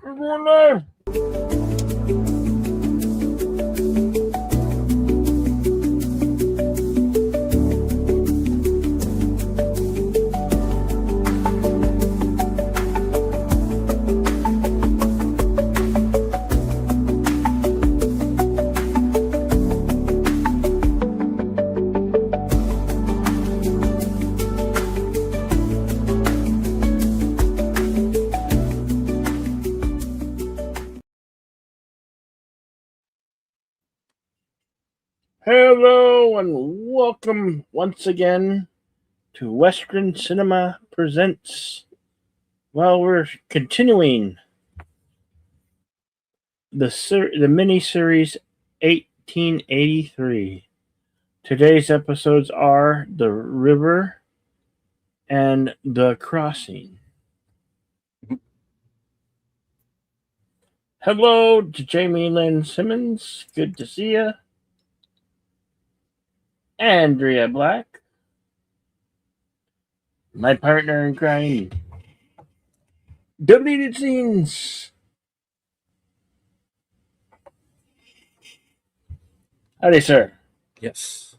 We're going live. Hello and welcome once again to Western Cinema Presents. Well, we're continuing the mini-series 1883. Today's episodes are The River and The Crossing. Hello to Jamie Lynn Simmons. Good to see you. Andrea Black, my partner in crime. Deleted scenes. Howdy, sir. Yes.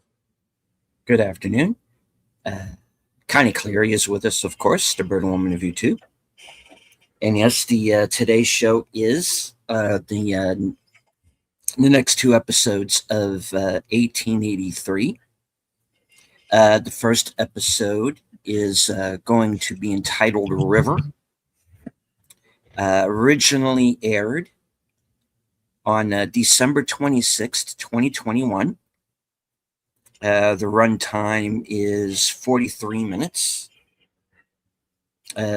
Good afternoon. Connie Cleary is with us, of course, the Bird Woman of YouTube. And yes, the today's show is the next two episodes of 1883. The first episode is going to be entitled River. Originally aired on December 26th, 2021. The runtime is 43 minutes.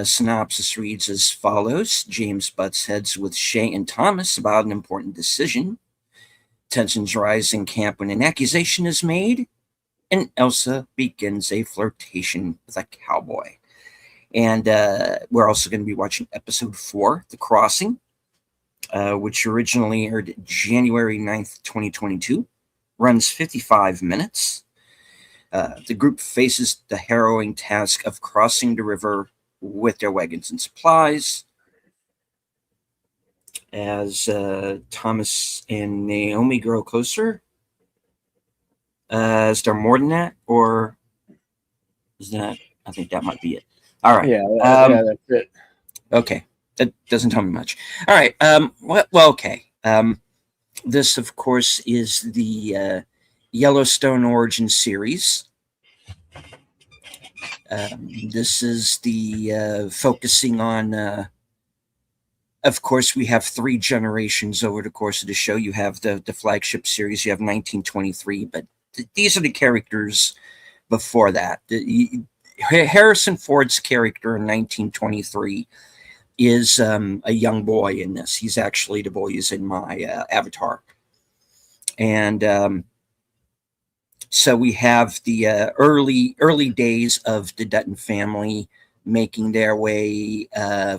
Synopsis reads as follows. James butts heads with Shay and Thomas about an important decision. Tensions rise in camp when an accusation is made, and Elsa begins a flirtation with a cowboy. And we're also going to be watching episode 4, The Crossing, which originally aired January 9th, 2022. Runs 55 minutes. The group faces the harrowing task of crossing the river with their wagons and supplies. As Thomas and Naomi grow closer. Is there more than that? Or is that? I think that might be it. All right. Yeah, that's it. Okay. That doesn't tell me much. All right. Well, okay. This, of course, is the Yellowstone Origin series. This is the focusing on, of course, we have 3 generations over the course of the show. You have the flagship series, you have 1923, but these are the characters before that. Harrison Ford's character in 1923 is a young boy in this. He's actually the boy who's in my avatar. And so we have the early days of the Dutton family making their way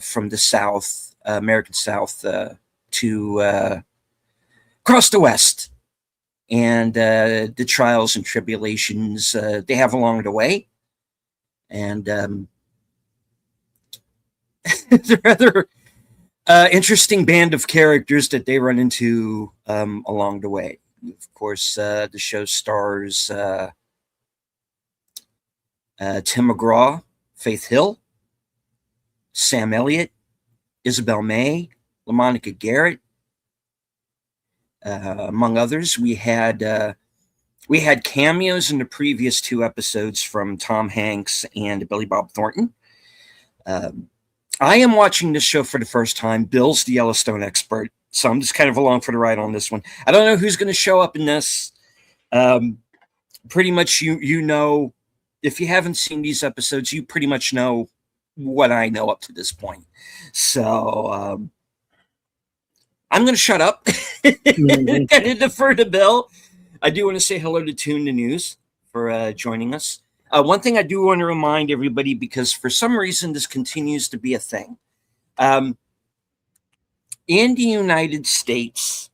from the South, American South, to across the West, and the trials and tribulations they have along the way. And it's a rather interesting band of characters that they run into along the way. Of course, the show stars Tim McGraw, Faith Hill, Sam Elliott, Isabel May, LaMonica Garrett, among others. We had cameos in the previous 2 episodes from Tom Hanks and Billy Bob Thornton. I am watching this show for the first time. Bill's the Yellowstone expert, so I'm just kind of along for the ride on this one. I don't know who's going to show up in this. Pretty much, you know, if you haven't seen these episodes, you pretty much know what I know up to this point. So I'm going to shut up and kind of defer to Bill. I do want to say hello to Tune the News for joining us. One thing I do want to remind everybody, because for some reason this continues to be a thing. In the United States,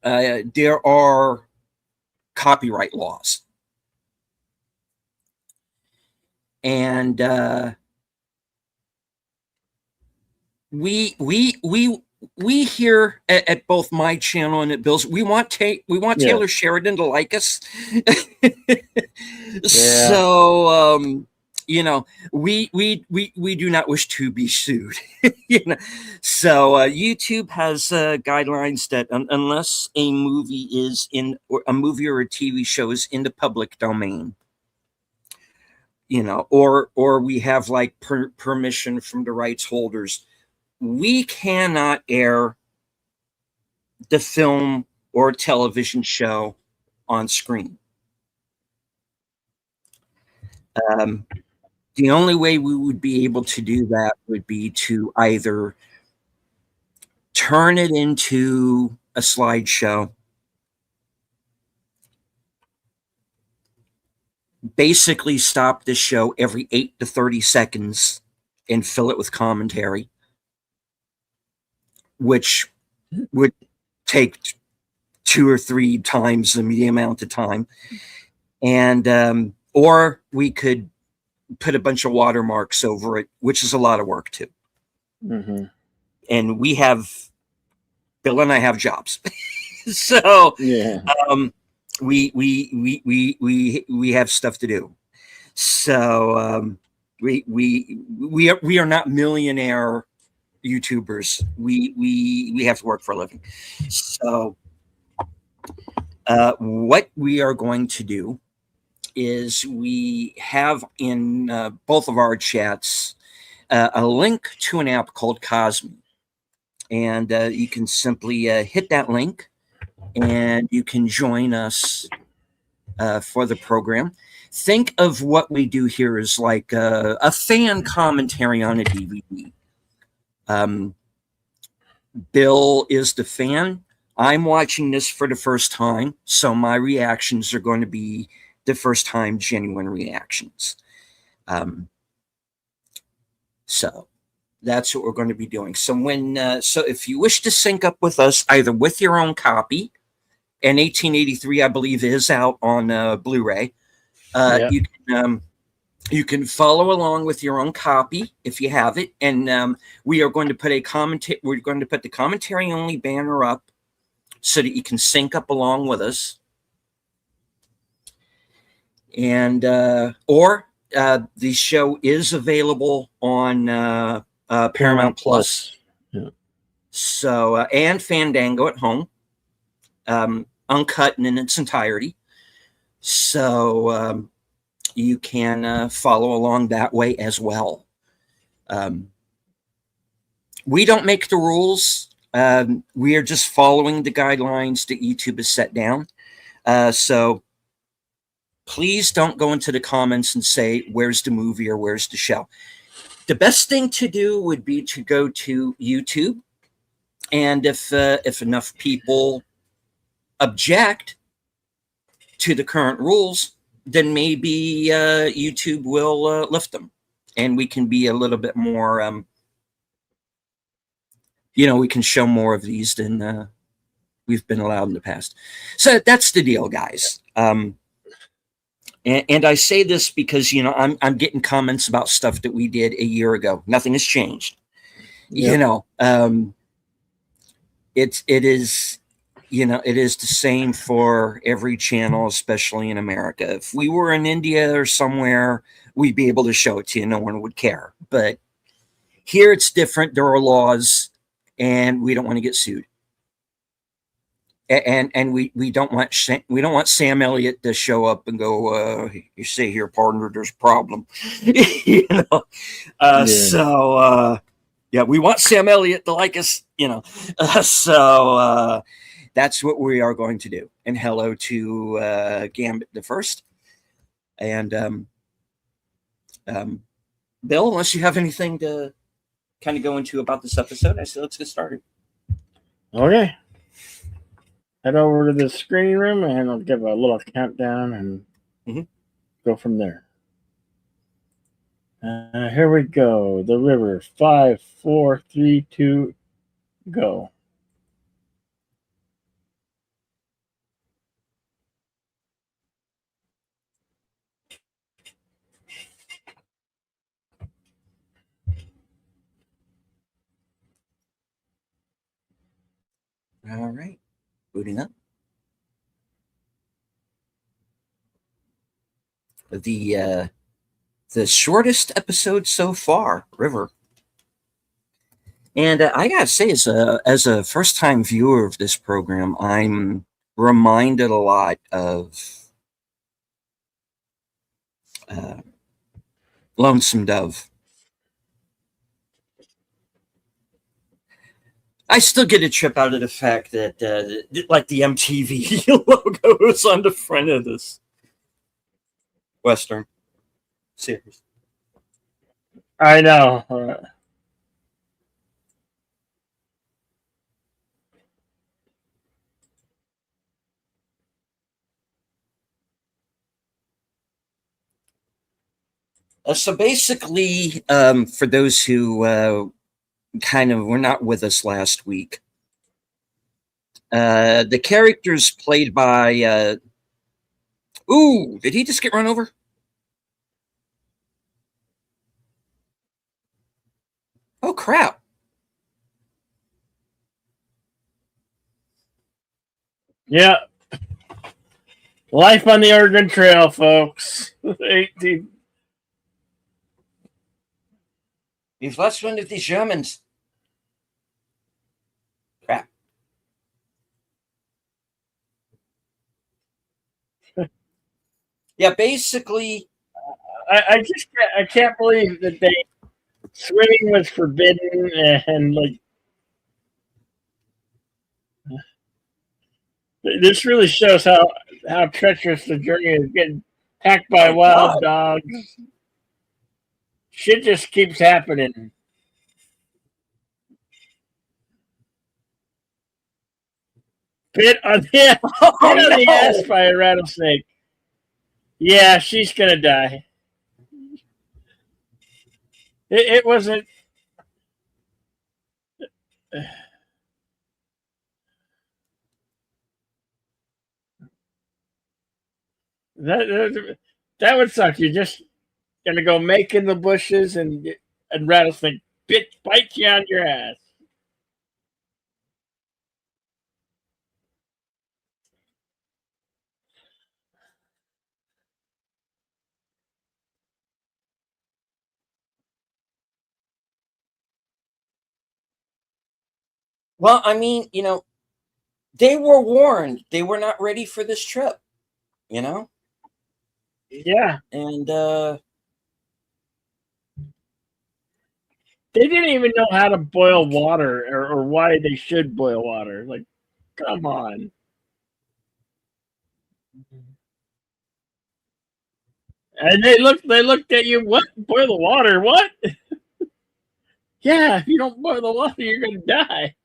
there are copyright laws. And we here at both my channel and at Bill's, we want Yeah. Taylor Sheridan to like us. Yeah. So you know, we do not wish to be sued. You know, so YouTube has guidelines that unless a movie is in or a movie or a TV show is in the public domain, or we have like permission from the rights holders, we cannot air the film or television show on screen. Um, the only way we would be able to do that would be to either turn it into a slideshow, basically stop the show every 8 to 30 seconds and fill it with commentary, which would take 2 or 3 times the amount of time. And or we could put a bunch of watermarks over it, which is a lot of work too. Mm-hmm. And Bill and I have jobs. So Yeah. um, we have stuff to do. So we are not millionaire YouTubers. We have to work for a living. So what we are going to do is we have in both of our chats a link to an app called Cosme, and you can simply hit that link, and you can join us for the program. Think of what we do here as like a fan commentary on a DVD. Um, Bill is the fan. I'm watching this for the first time, so my reactions are going to be the first time genuine reactions. Um, so that's what we're going to be doing. So if you wish to sync up with us, either with your own copy, and 1883, I believe, is out on Blu-ray. Yeah. You can follow along with your own copy if you have it, and we are going to put We're going to put the commentary only banner up so that you can sync up along with us, and or the show is available on Paramount Plus. Yeah. So and Fandango at home, uncut and in its entirety. So you can follow along that way as well. Um, we don't make the rules. We are just following the guidelines that YouTube has set down. So please don't go into the comments and say, where's the movie or where's the show? The best thing to do would be to go to YouTube. And if enough people object to the current rules, then maybe YouTube will lift them, and we can be a little bit more, we can show more of these than we've been allowed in the past. So that's the deal, guys. And I say this because I'm getting comments about stuff that we did a year ago. Nothing has changed. Yep. It is the same for every channel, especially in America. If we were in India or somewhere, we'd be able to show it to you. No one would care. But here it's different. There are laws, and we don't want to get sued. And we don't want Sam Elliott to show up and go, you say here, partner, there's a problem. Yeah. So yeah, we want Sam Elliott to like us, so that's what we are going to do. And hello to Gambit the First. And Bill, unless you have anything to kind of go into about this episode, I say let's get started. Okay. Head over to the screening room and I'll give a little countdown and go from there. Here we go. The river. 5, 4, 3, 2, go. All right, booting up. The shortest episode so far, River. And I gotta say, as a first time viewer of this program, I'm reminded a lot of uh, Lonesome Dove. I still get a trip out of the fact that, like, the MTV logo is on the front of this Western series. I know. So basically, for those who kind of were not with us last week, the characters played by. Ooh, did he just get run over? Oh, crap. Yeah. Life on the Oregon Trail, folks. 18. We've lost one of the Germans. Crap. Yeah, basically. I can't believe that swimming was forbidden and like this really shows how treacherous the journey is. Getting attacked by Oh, wild God. dogs. Shit just keeps happening. Bit on the bit on the ass by a rattlesnake. Yeah, she's gonna die. It wasn't. That would suck. You're just gonna go make in the bushes and rattlesnake bite you on your ass. Well, I mean, they were warned. They were not ready for this trip, you know? Yeah, And, they didn't even know how to boil water or why they should boil water. Like, come on. And they looked at you. What? Boil the water? What? Yeah, if you don't boil the water, you're gonna die.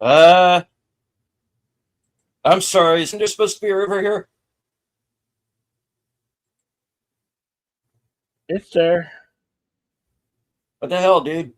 uh, I'm sorry. Isn't there supposed to be a river here? It's there. What the hell, dude?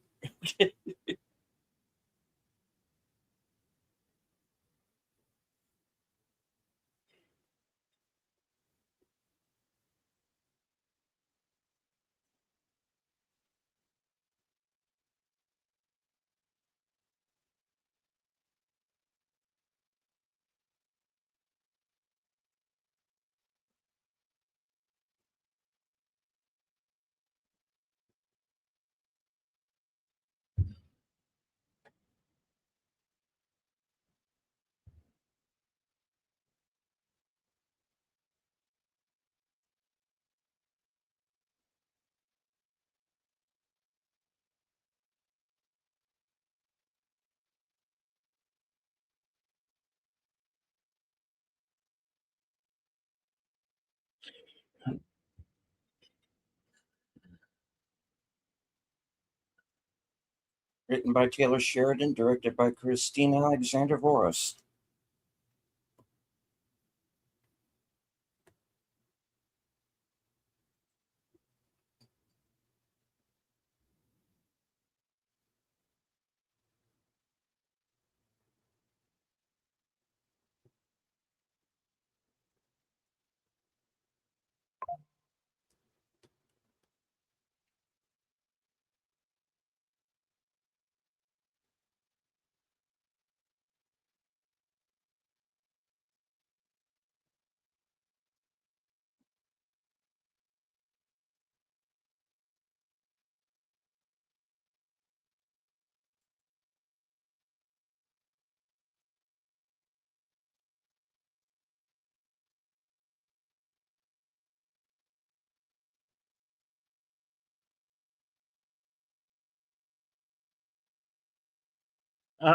Written by Taylor Sheridan, directed by Christina Alexander Voros. Uh,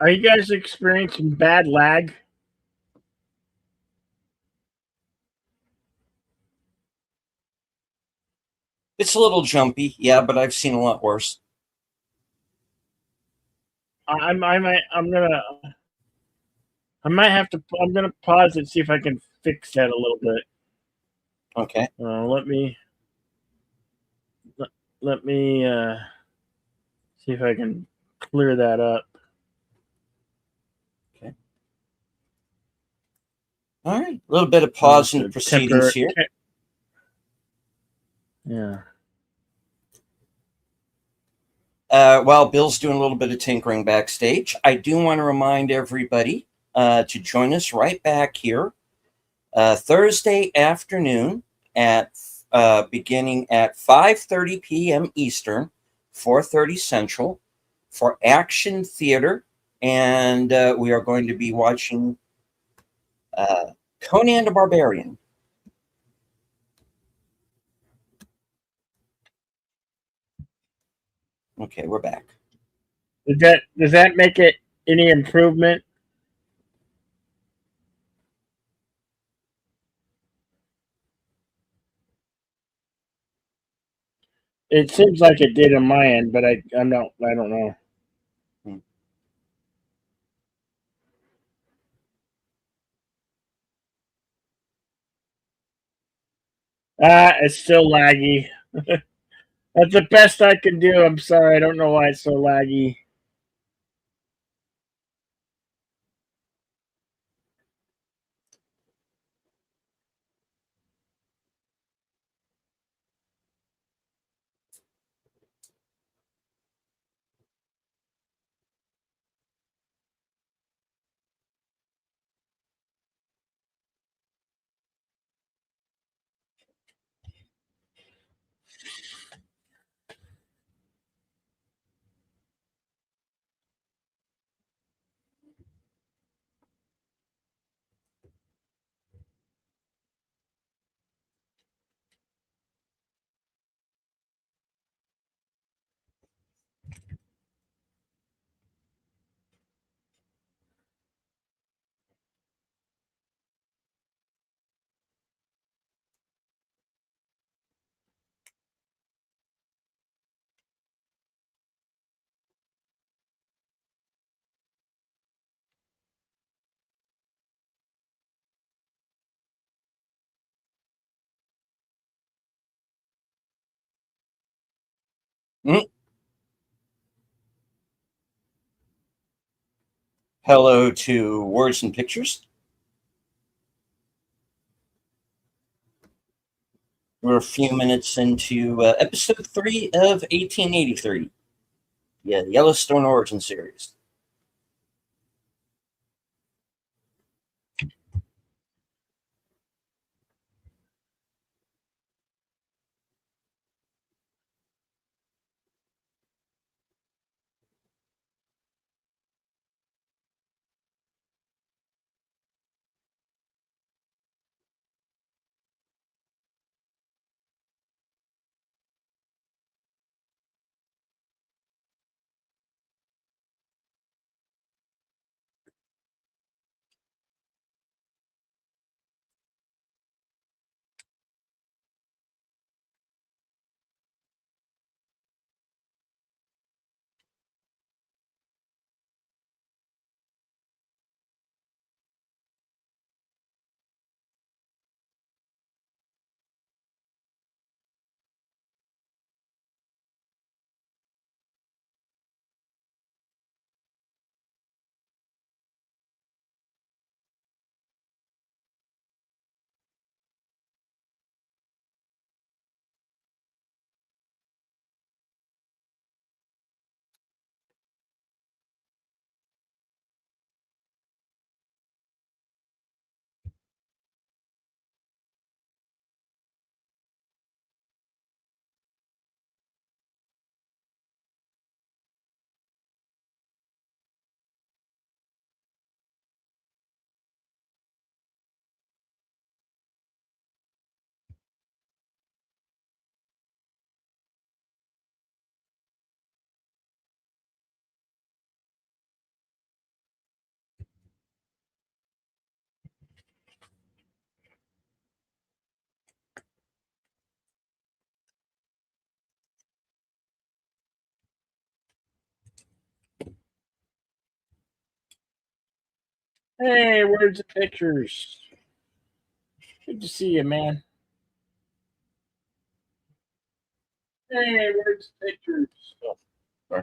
are you guys experiencing bad lag? It's a little jumpy, yeah, but I've seen a lot worse. I might have to. I'm gonna pause and see if I can fix that a little bit. Okay. Let me let me see if I can clear that up. Okay. All right. A little bit of It's pause in the a proceedings here. Yeah. While Bill's doing a little bit of tinkering backstage, I do want to remind everybody to join us right back here Thursday afternoon at beginning at 5:30 p.m. Eastern, 4:30 Central, for Action Theater, and we are going to be watching Conan the Barbarian. Okay, we're back. Does that make it any improvement? It seems like it did on my end, but I don't know. Hmm. It's still laggy. That's the best I can do. I'm sorry. I don't know why it's so laggy. Mm. Hello to Words and Pictures. We're a few minutes into episode 3 of 1883. Yeah, the Yellowstone Origin Series. Hey, where's the pictures? Good to see you, man. Hey, where's the pictures? Oh, sorry.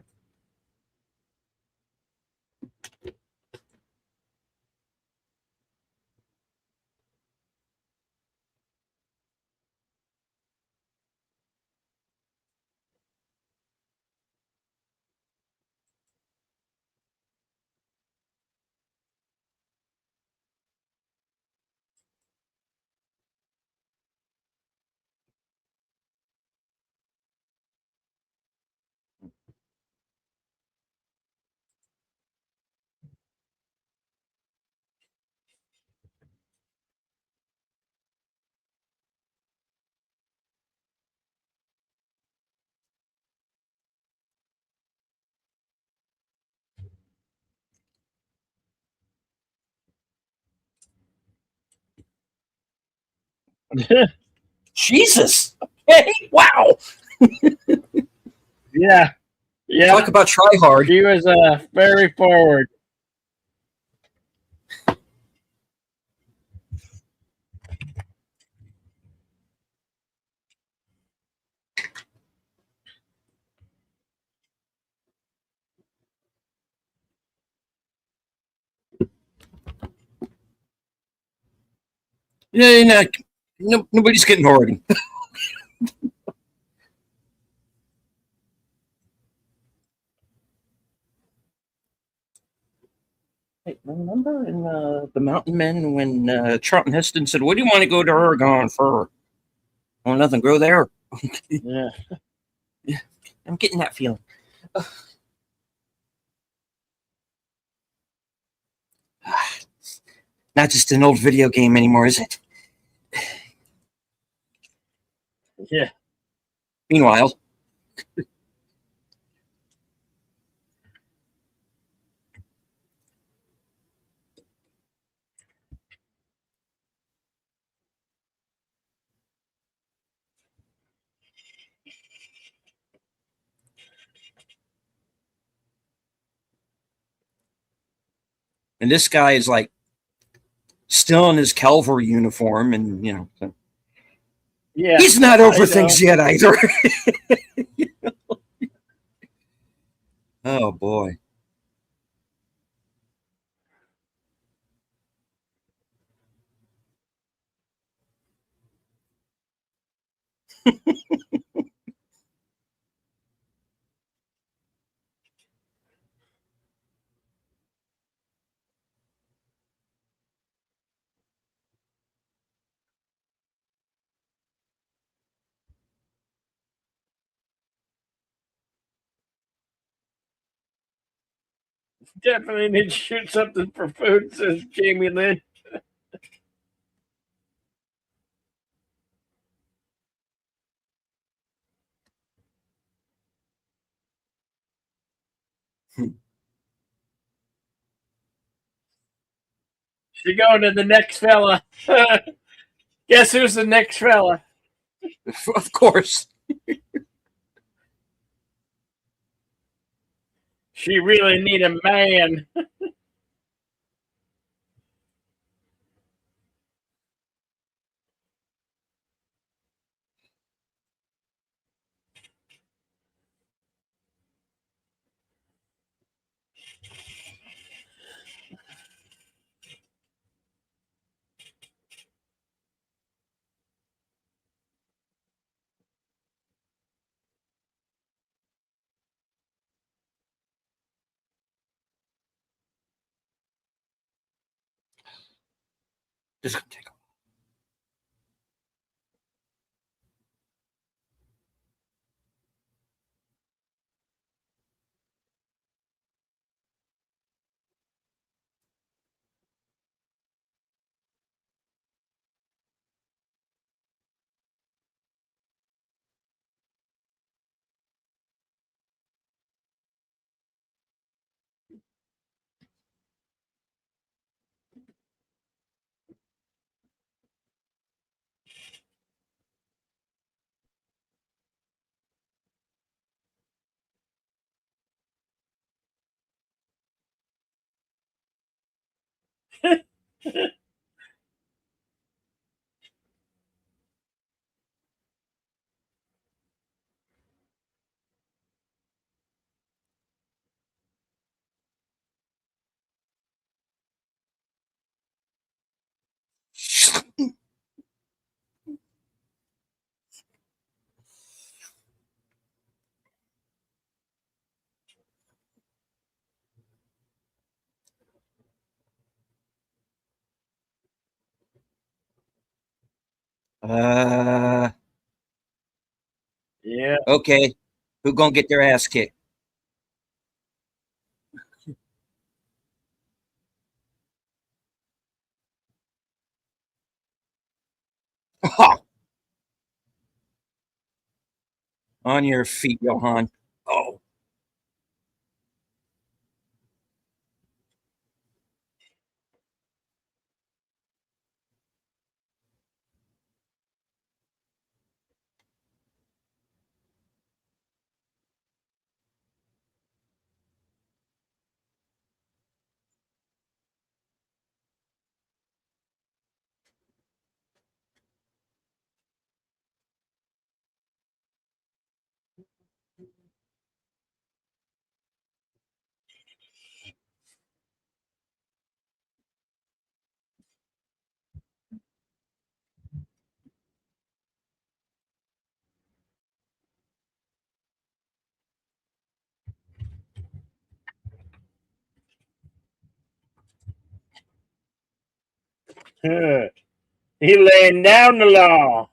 Jesus. Hey, wow. Yeah, yeah. Talk about try hard. She was very forward. Yeah, nobody's getting Oregon. Hey, remember in the Mountain Men when Charlton Heston said, "What do you want to go to Oregon for?" Oh, nothing. Go there. Yeah. Yeah, I'm getting that feeling. Not just an old video game anymore, is it? Yeah. Meanwhile, and this guy is like still in his cavalry uniform, and so Yeah. he's not I over know. things yet either. Oh boy. Definitely need to shoot something for food, says Jamie Lynn. She's going to the next fella. Guess who's the next fella? Of course. She really need a man. Just take Uh, Yeah. okay. Who gonna get their ass kicked? On your feet, Johan. Oh, He laying down the law.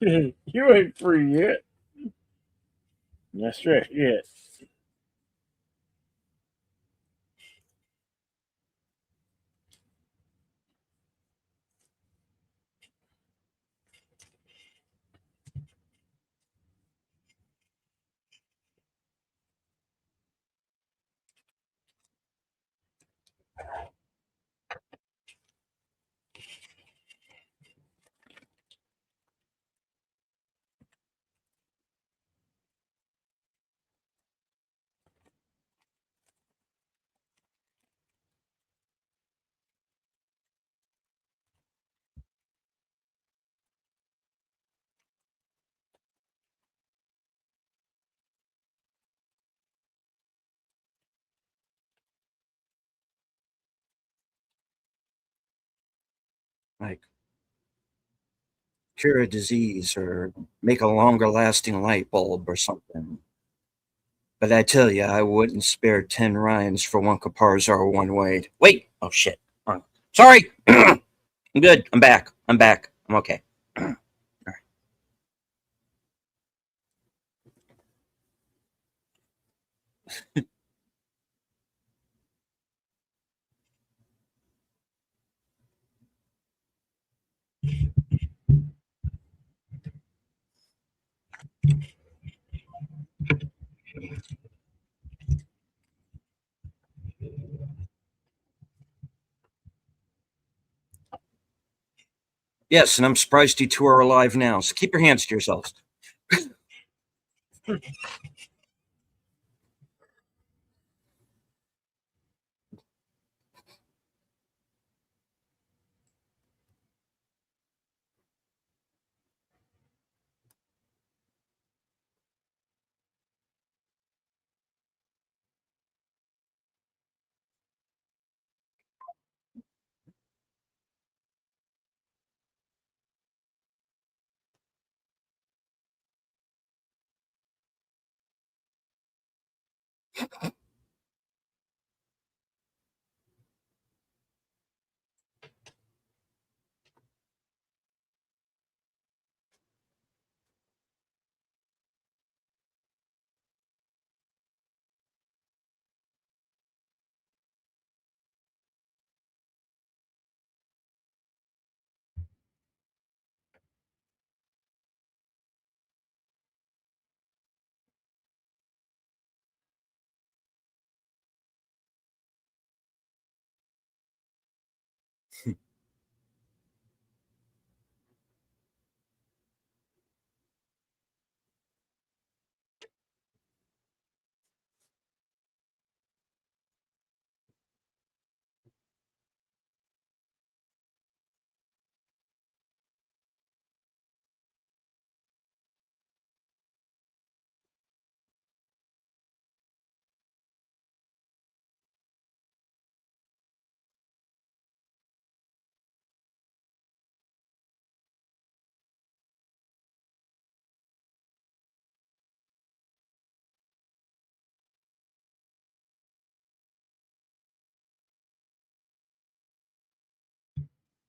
You ain't free yet. That's right. Yet. like cure a disease or make a longer lasting light bulb or something. But I tell you, I wouldn't spare 10 Ryans for one Caparzo one Wade. Wait! Oh, shit. Sorry! I'm good. I'm back. I'm back. I'm okay. Yes, and I'm surprised you two are alive now, so keep your hands to yourselves.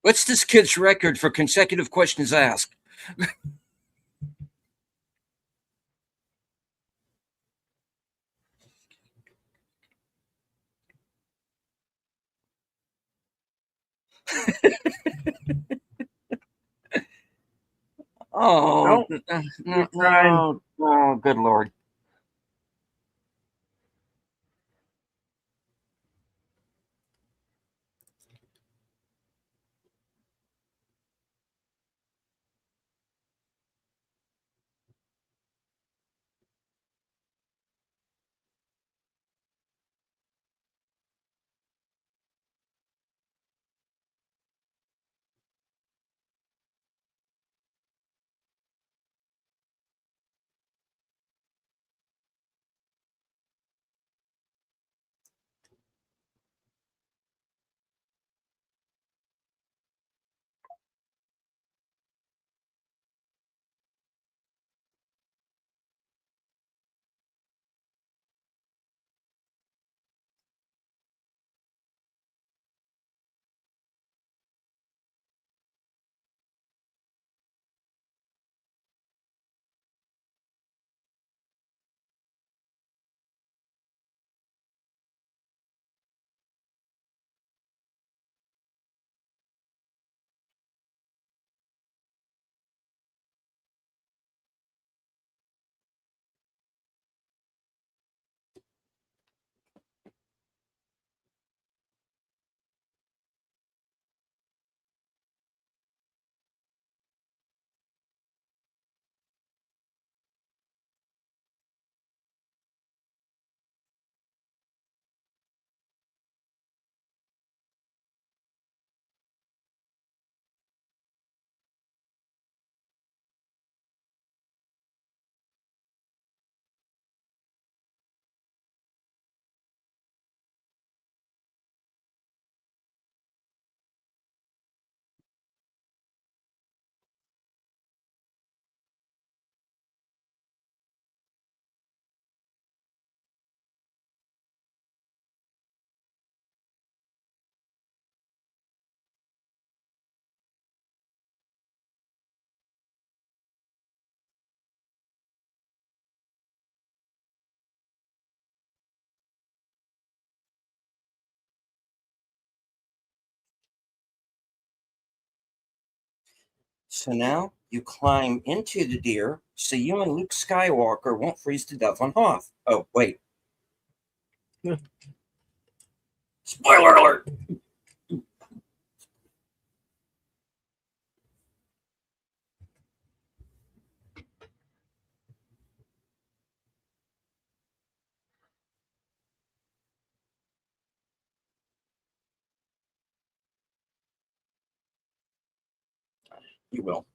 What's this kid's record for consecutive questions asked? Oh, Nope. no, Keep trying. no, oh, good Lord. So now you climb into the deer so you and Luke Skywalker won't freeze to death on Hoth. Oh, wait. Spoiler alert! You will.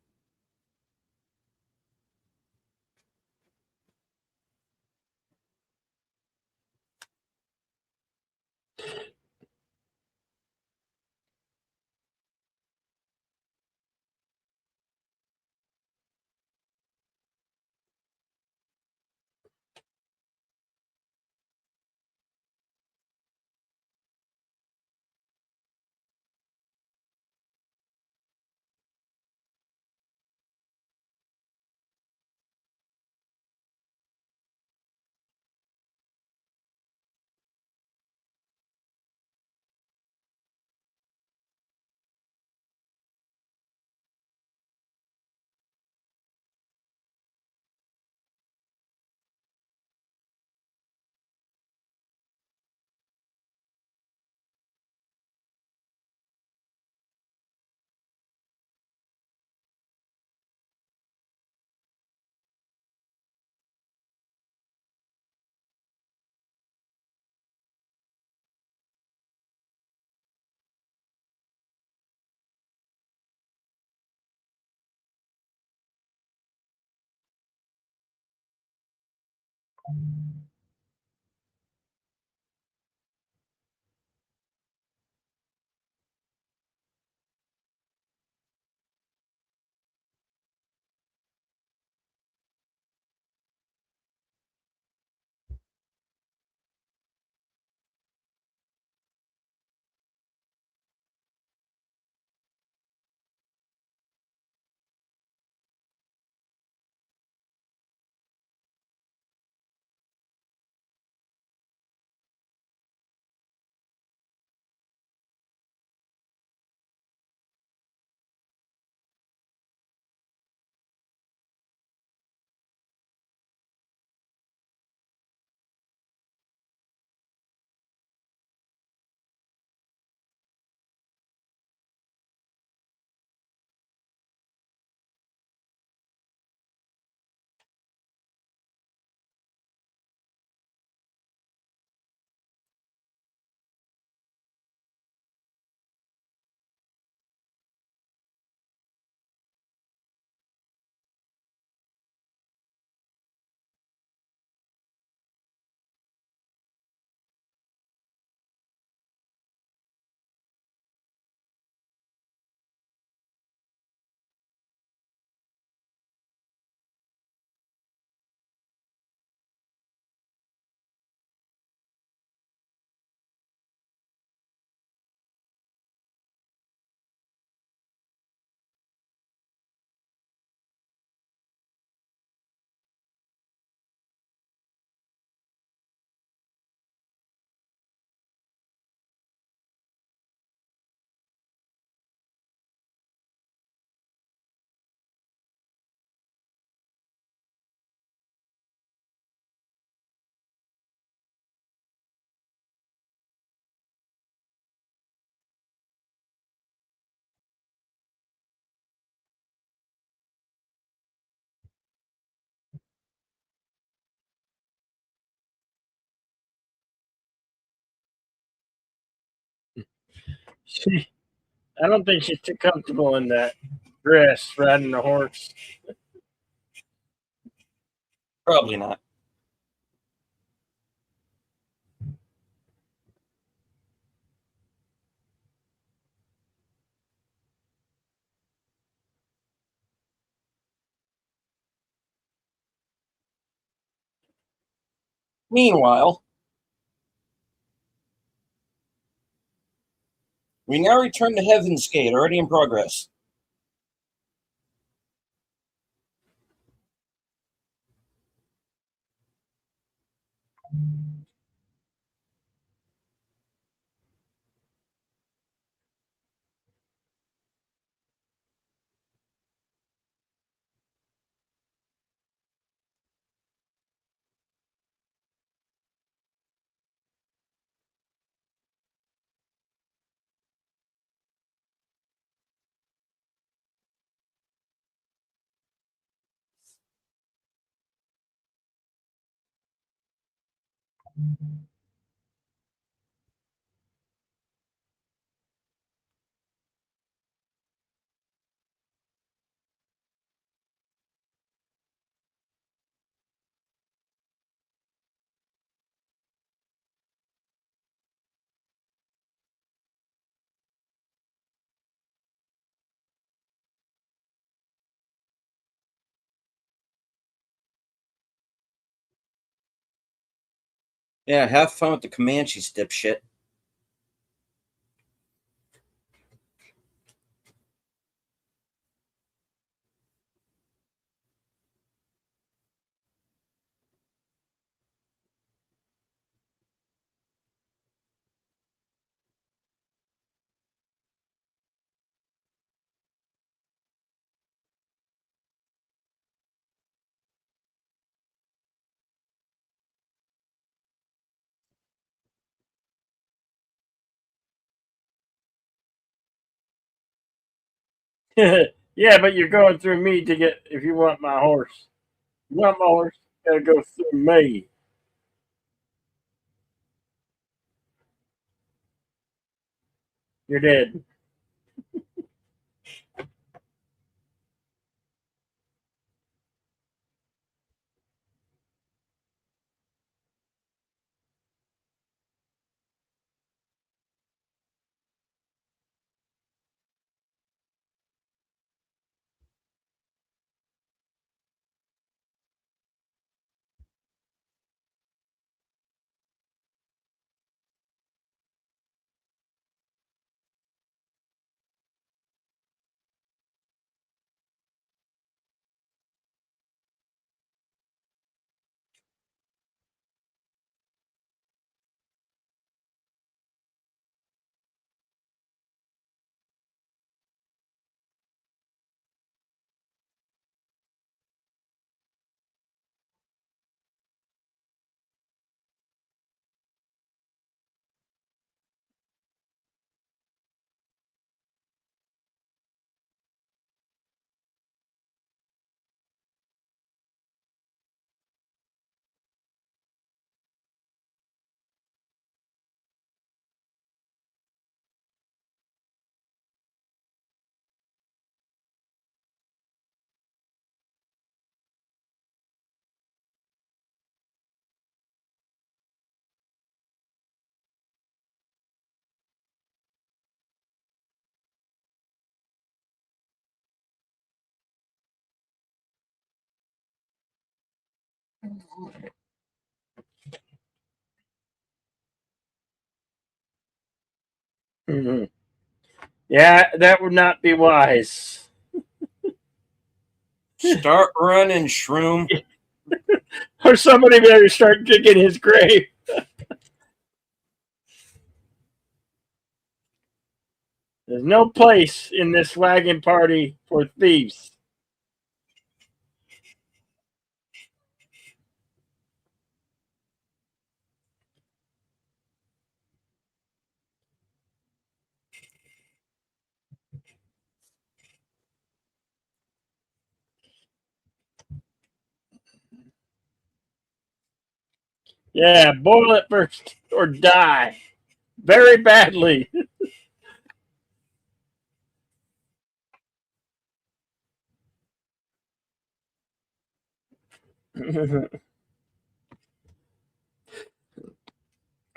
She, I don't think she's too comfortable in that dress riding the horse. Probably not. Meanwhile, we now return to Heaven's Gate, already in progress. Yeah, have fun with the Comanches, dipshit. Yeah, but you're going through me to get if you want my horse. You want my horse, you gotta go through me. You're dead. Mhm. Yeah, that would not be wise. Start running, Shroom. Or somebody better start digging his grave. There's no place in this wagon party for thieves. Yeah, boil it first or die very badly. I'm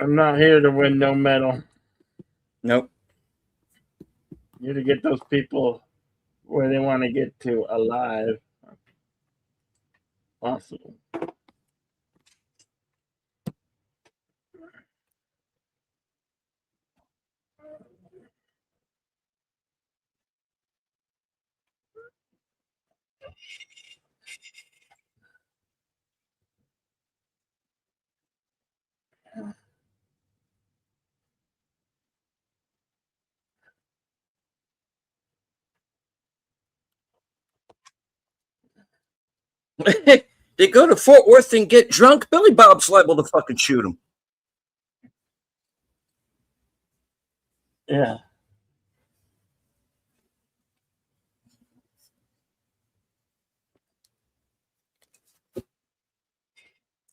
not here to win no medal. Nope. I'm here to get those people where they want to get to alive. Possible. They go to Fort Worth and get drunk. Billy Bob's liable to fucking shoot him. Yeah.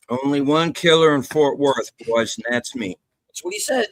Only one killer in Fort Worth, boys, and that's me. That's what he said.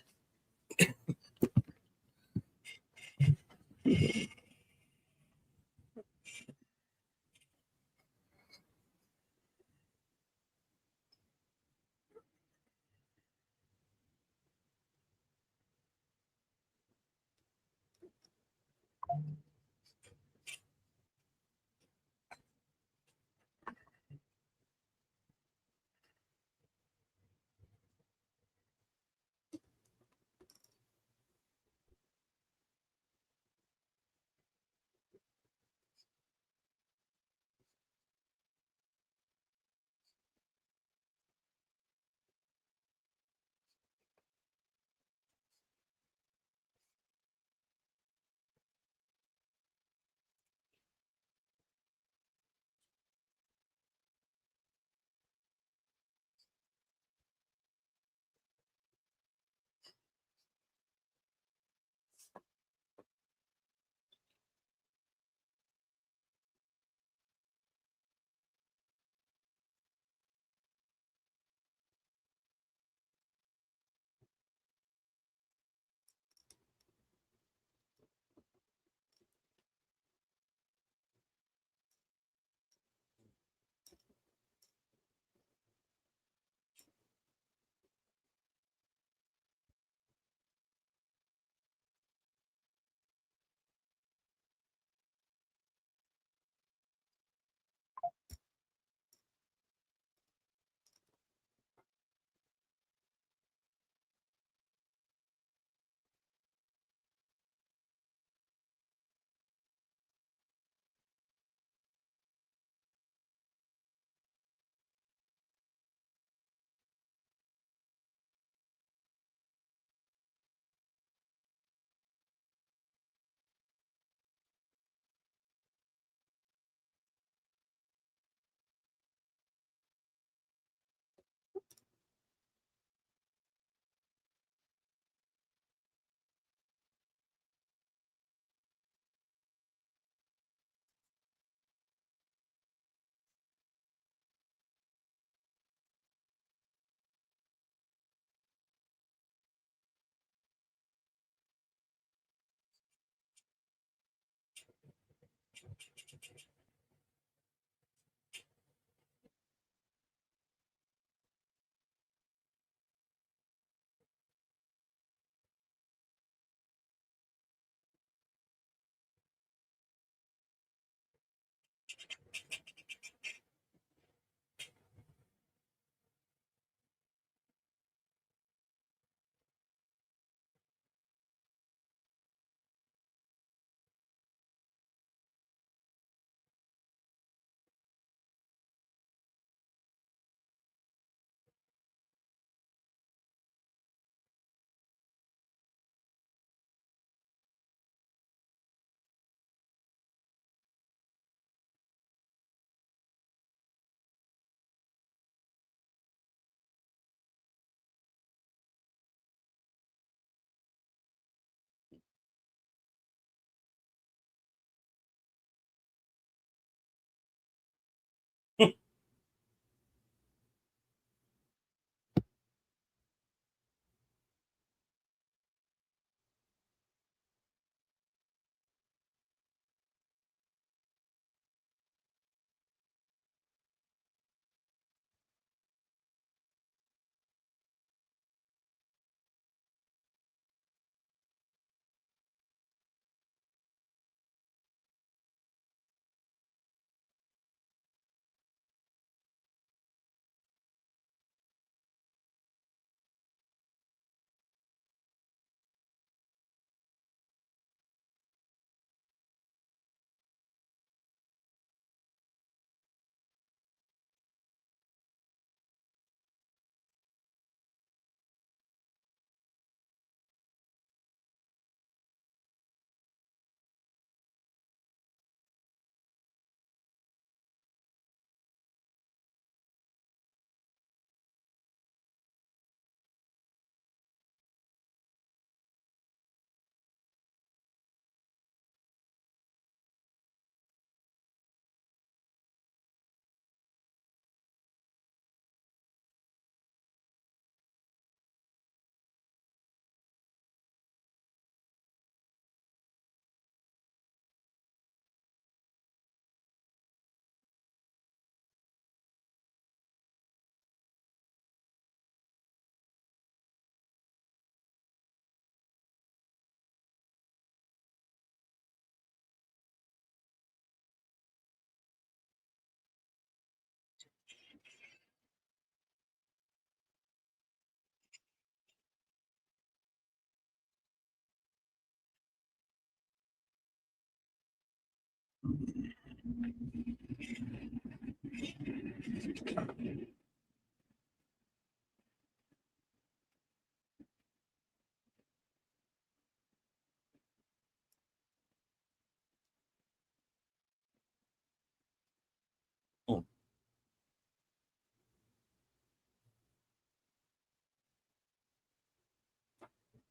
Oh.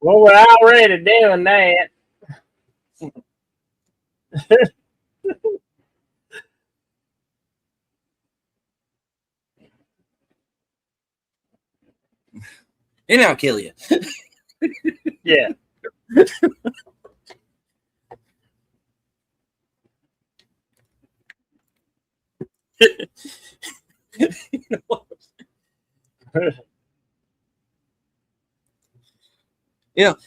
Well, we're already doing that. And I'll kill you. Yeah.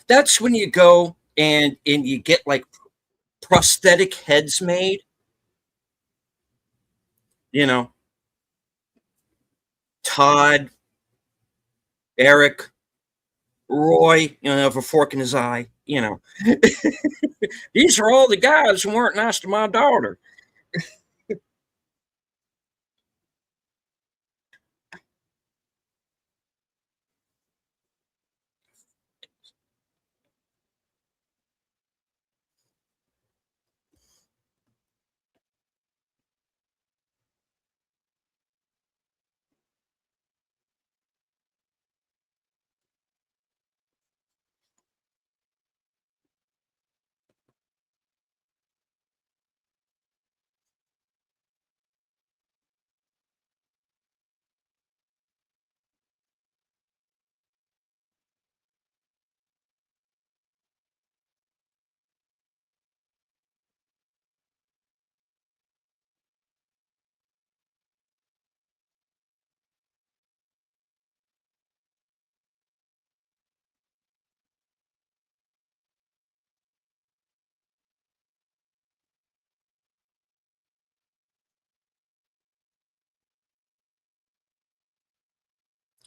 That's when you go and you get like prosthetic heads made. You know, Todd, Eric, Roy, have a fork in his eye. These are all the guys who weren't nice to my daughter.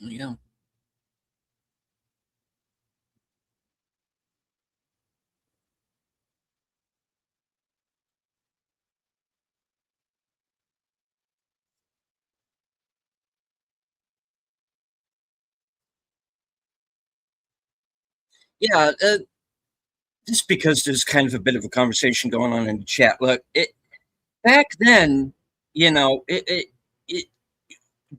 Yeah. Yeah, just because there's kind of a bit of a conversation going on in the chat. Look, back then, you know, it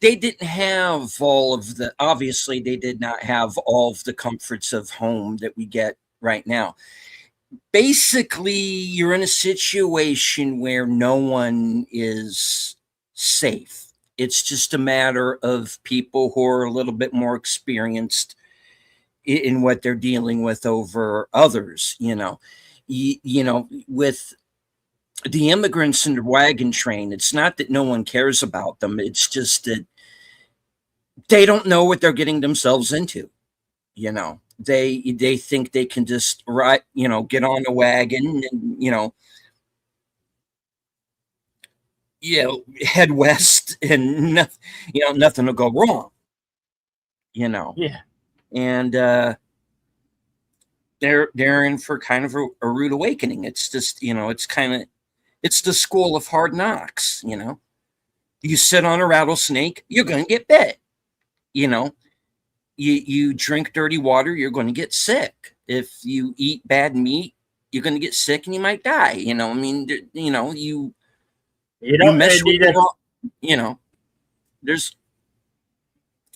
they didn't have all of the obviously they did not have all of the comforts of home that we get right now. Basically, you're in a situation where no one is safe. It's just a matter of people who are a little bit more experienced in what they're dealing with over others, with the immigrants in the wagon train. It's not that no one cares about them. It's just that they don't know what they're getting themselves into. They think they can just get on a wagon and head west and nothing will go wrong. Yeah. And they're in for kind of a rude awakening. It's just it's the school of hard knocks. You sit on a rattlesnake, you're going to get bit. You know, you drink dirty water, you're going to get sick. If you eat bad meat, you're going to get sick and you might die. I mean, You you don't. mess And with you the just. wrong, there's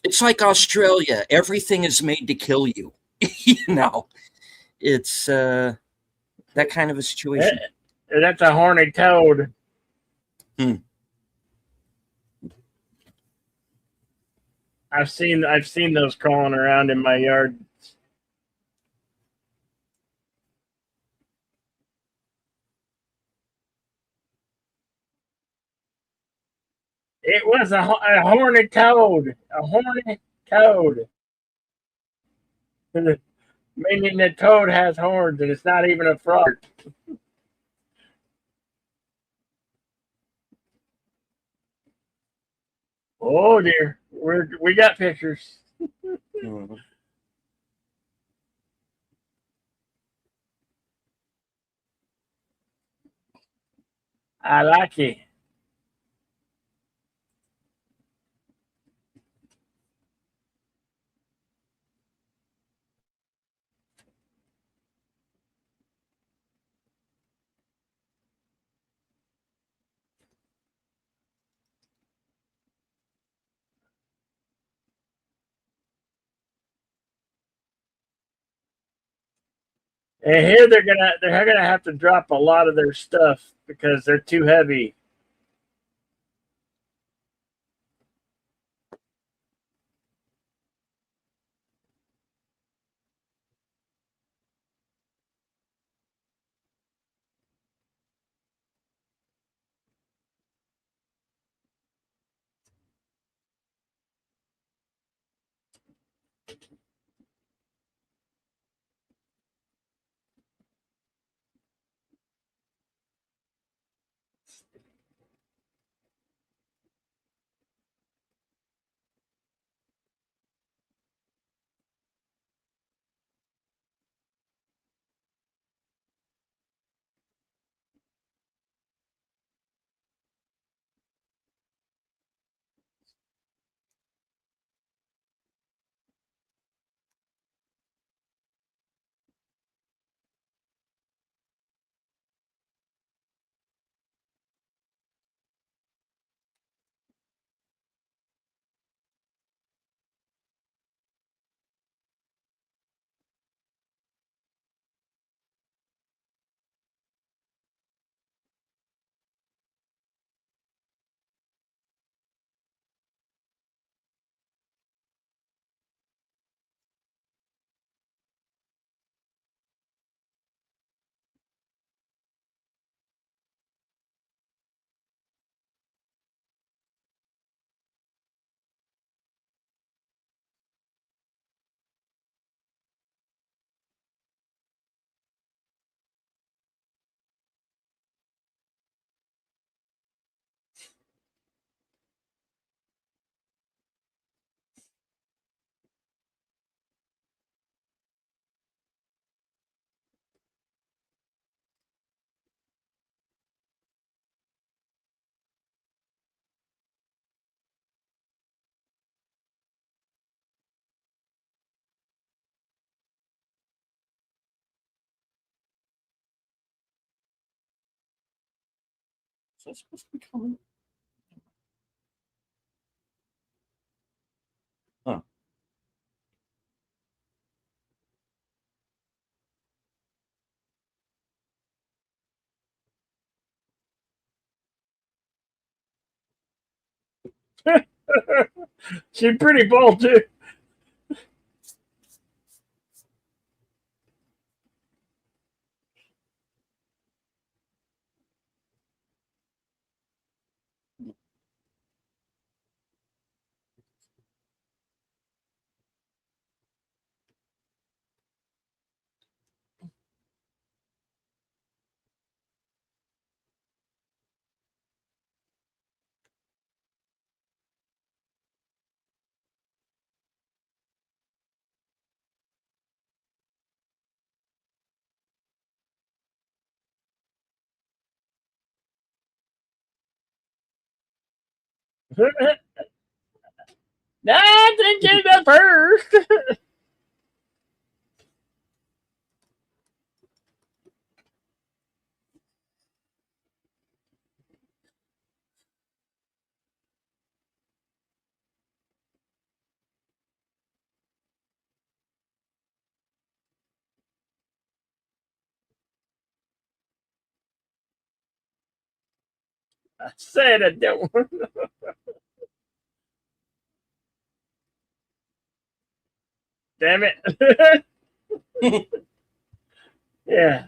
it's like Australia. Everything is made to kill you. It's that kind of a situation. That's a horny toad. Hmm. I've seen those crawling around in my yard. It was a horny toad. A horny toad. Meaning the toad has horns and it's not even a frog. Oh dear. We got pictures. Mhm. I like it. And here they're gonna have to drop a lot of their stuff because they're too heavy. Is that supposed to be coming? Huh. She's pretty bold too. Nothing to the first. I said I don't. Damn it. Yeah.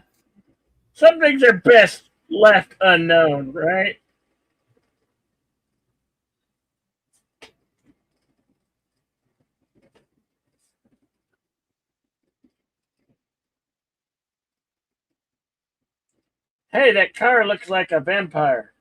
Some things are best left unknown, right? Hey, that car looks like a vampire.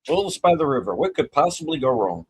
Wolves by the river. What could possibly go wrong?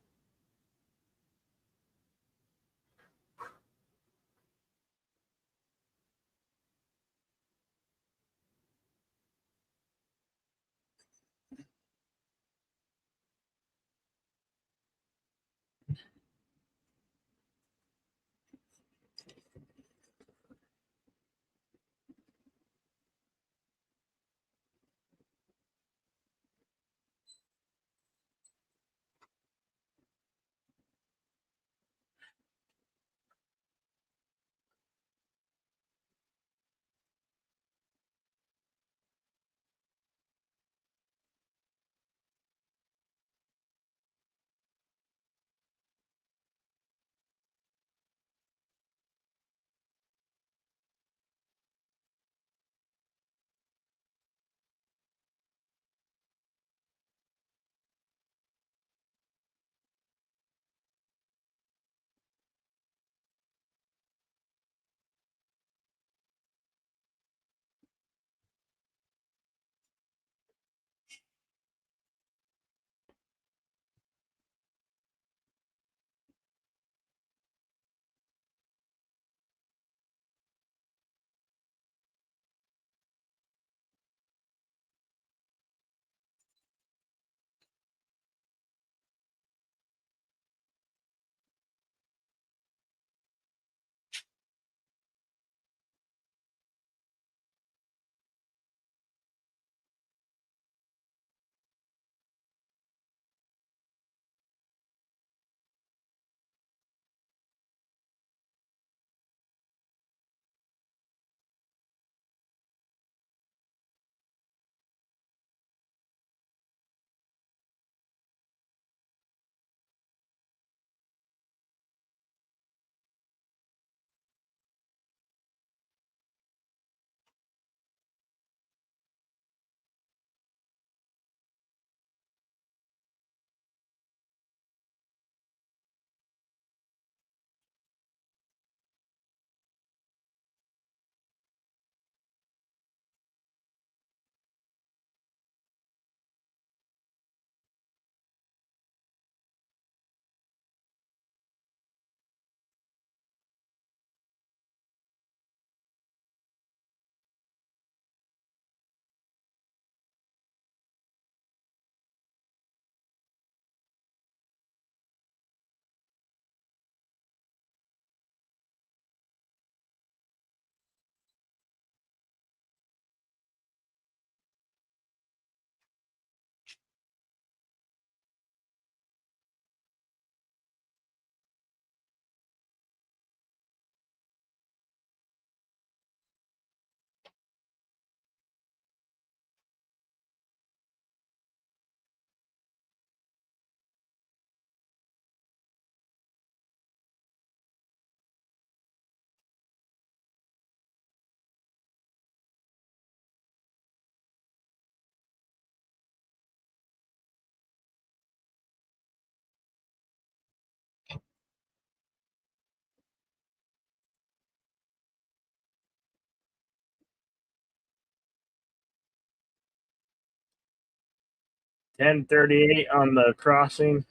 Ten 38 on the crossing.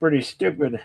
pretty stupid.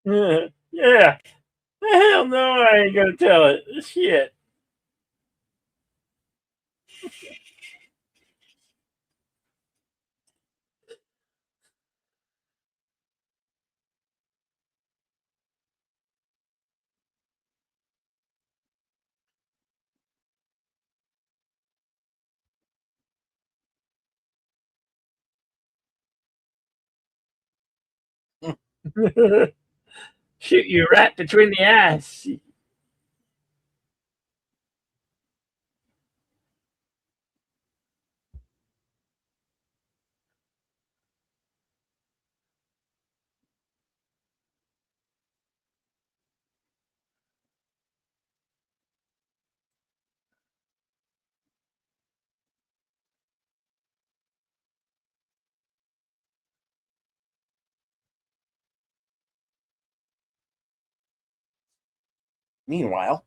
Yeah. Hell no, I ain't gonna tell it. Shit. Shoot you right between the eyes. Meanwhile,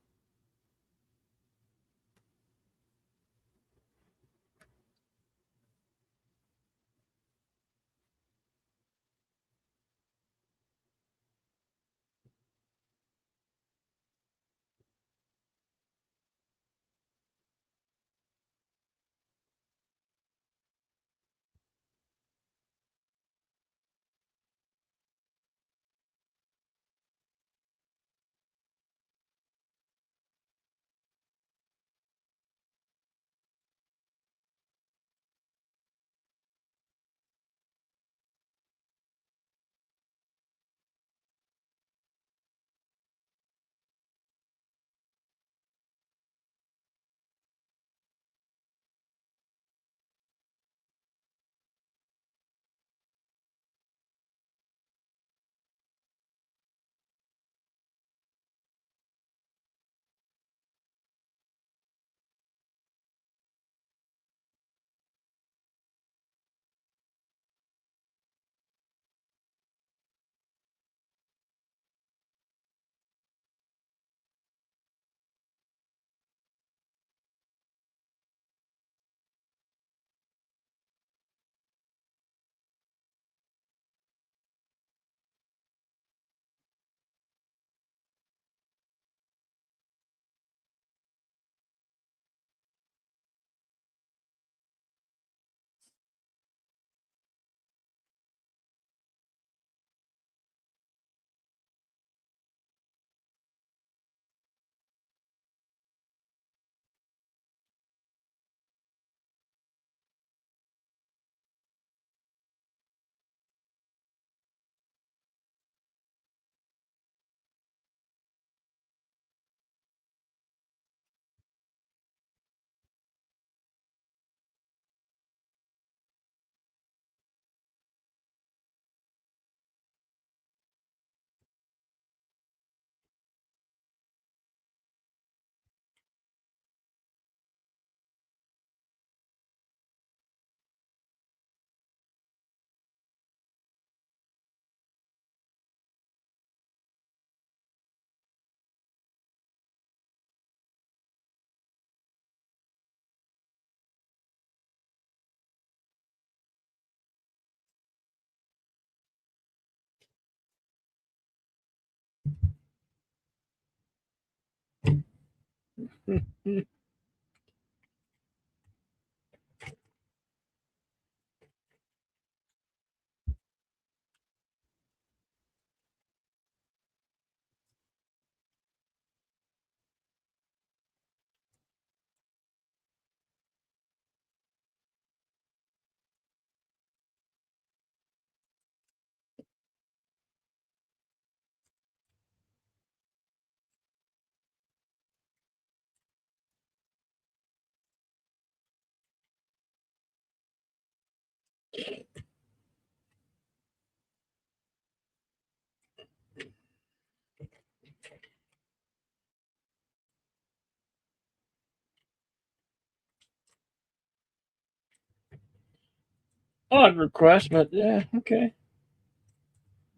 Odd request, but yeah, okay.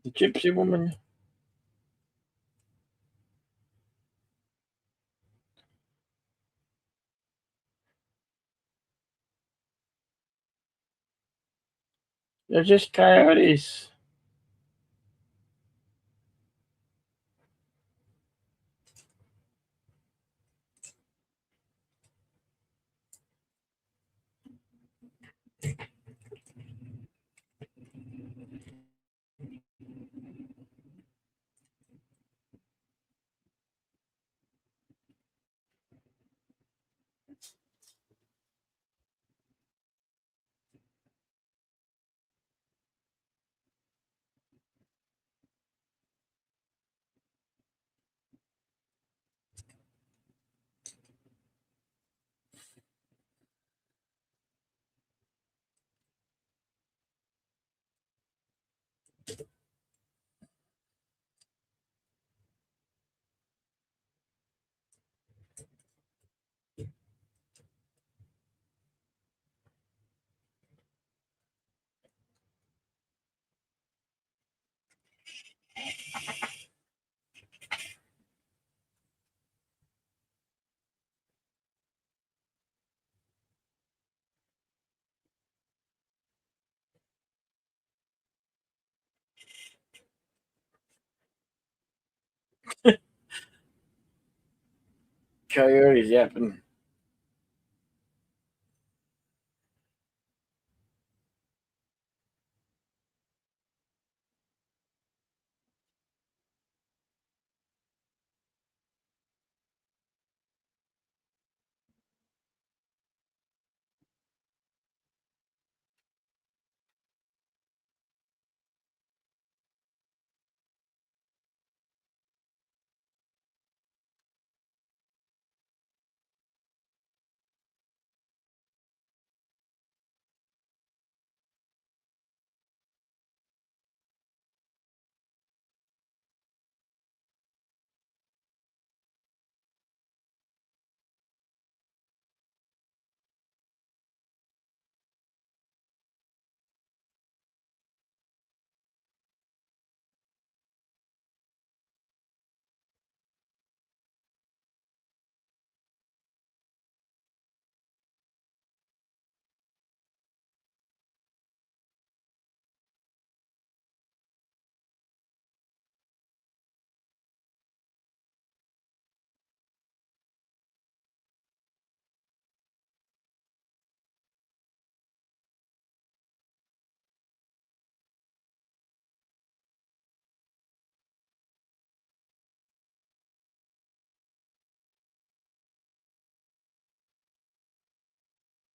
The gypsy woman. They're just coyotes. Coyotes yapping.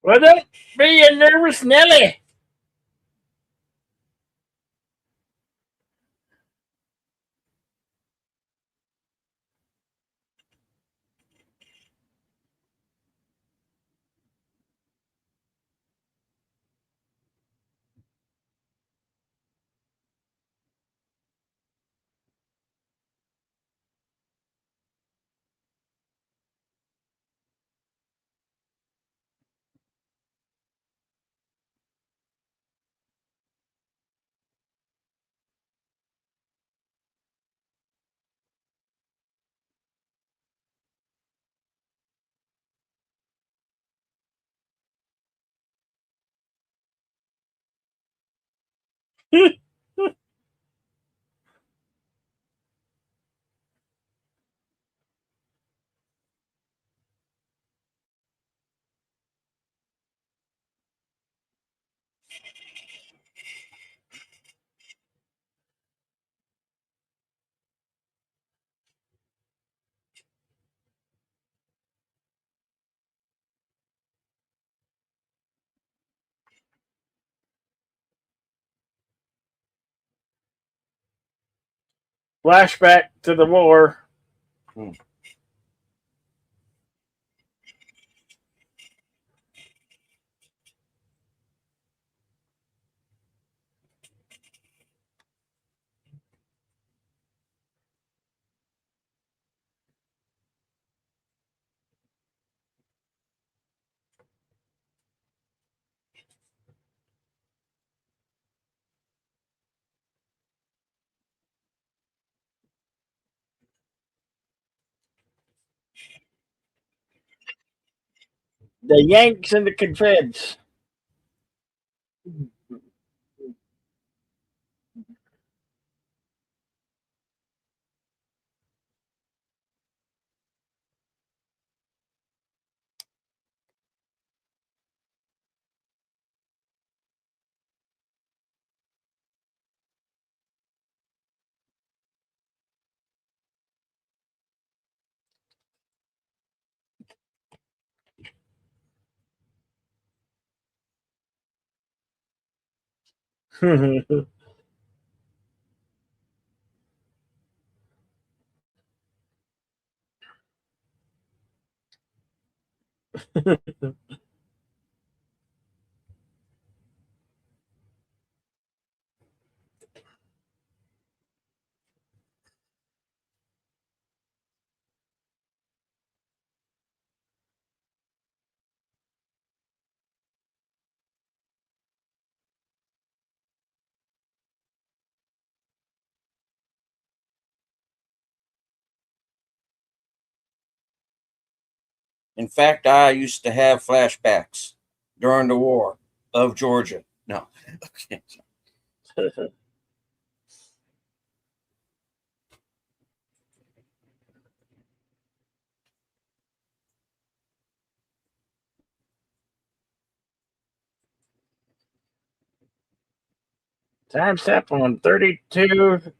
Well, don't be a nervous Nelly. Flashback to the war. The Yanks and the Confeds. In fact, I used to have flashbacks during the war of Georgia. No. Okay. Time step on 32:14.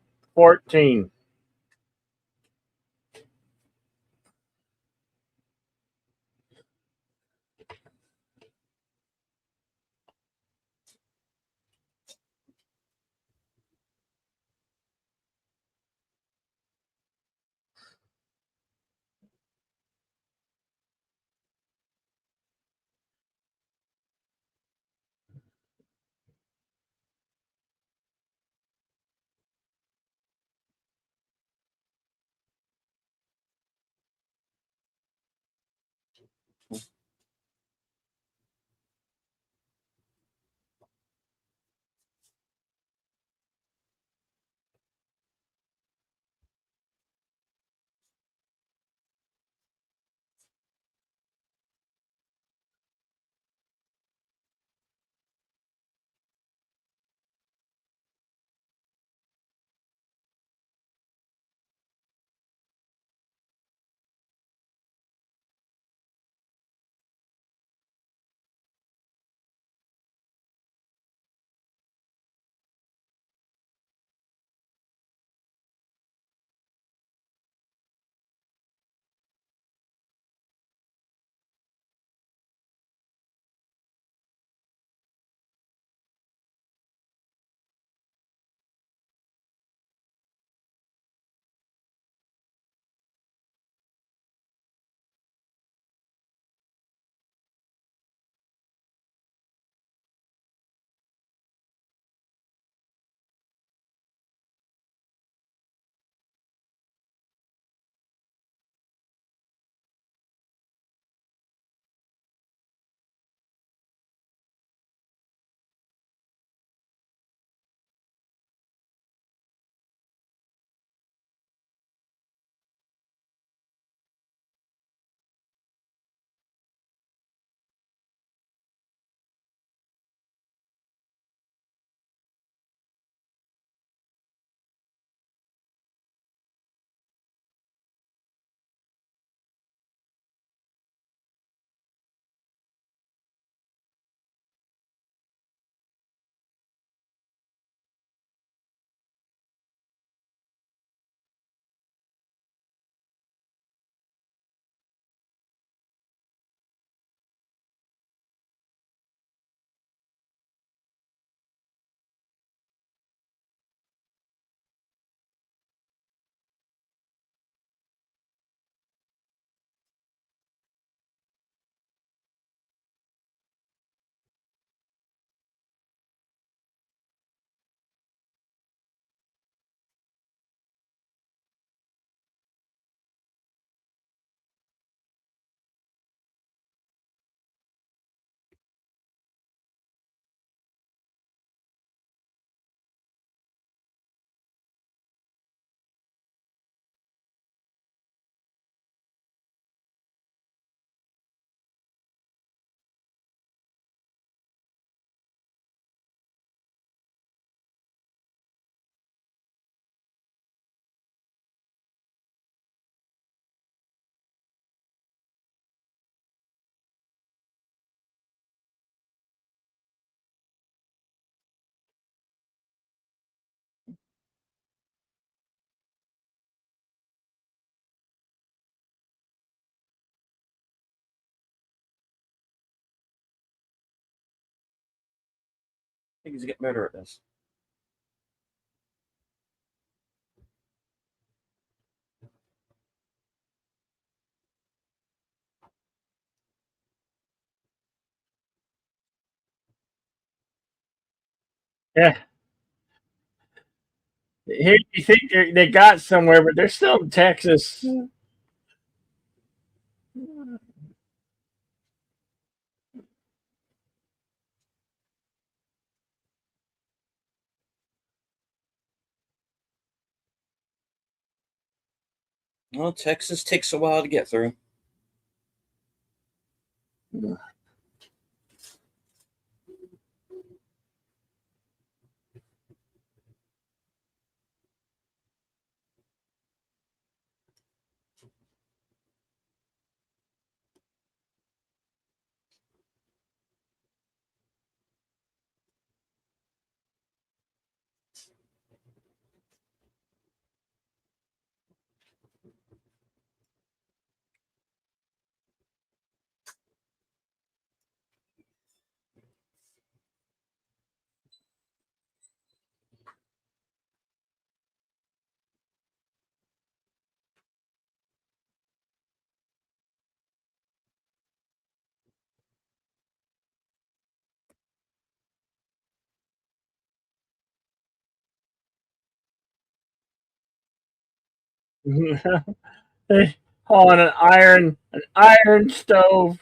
Think he's getting better at this. Yeah. Here you think they got somewhere, but they're still in Texas. Well, Texas takes a while to get through. On an iron stove.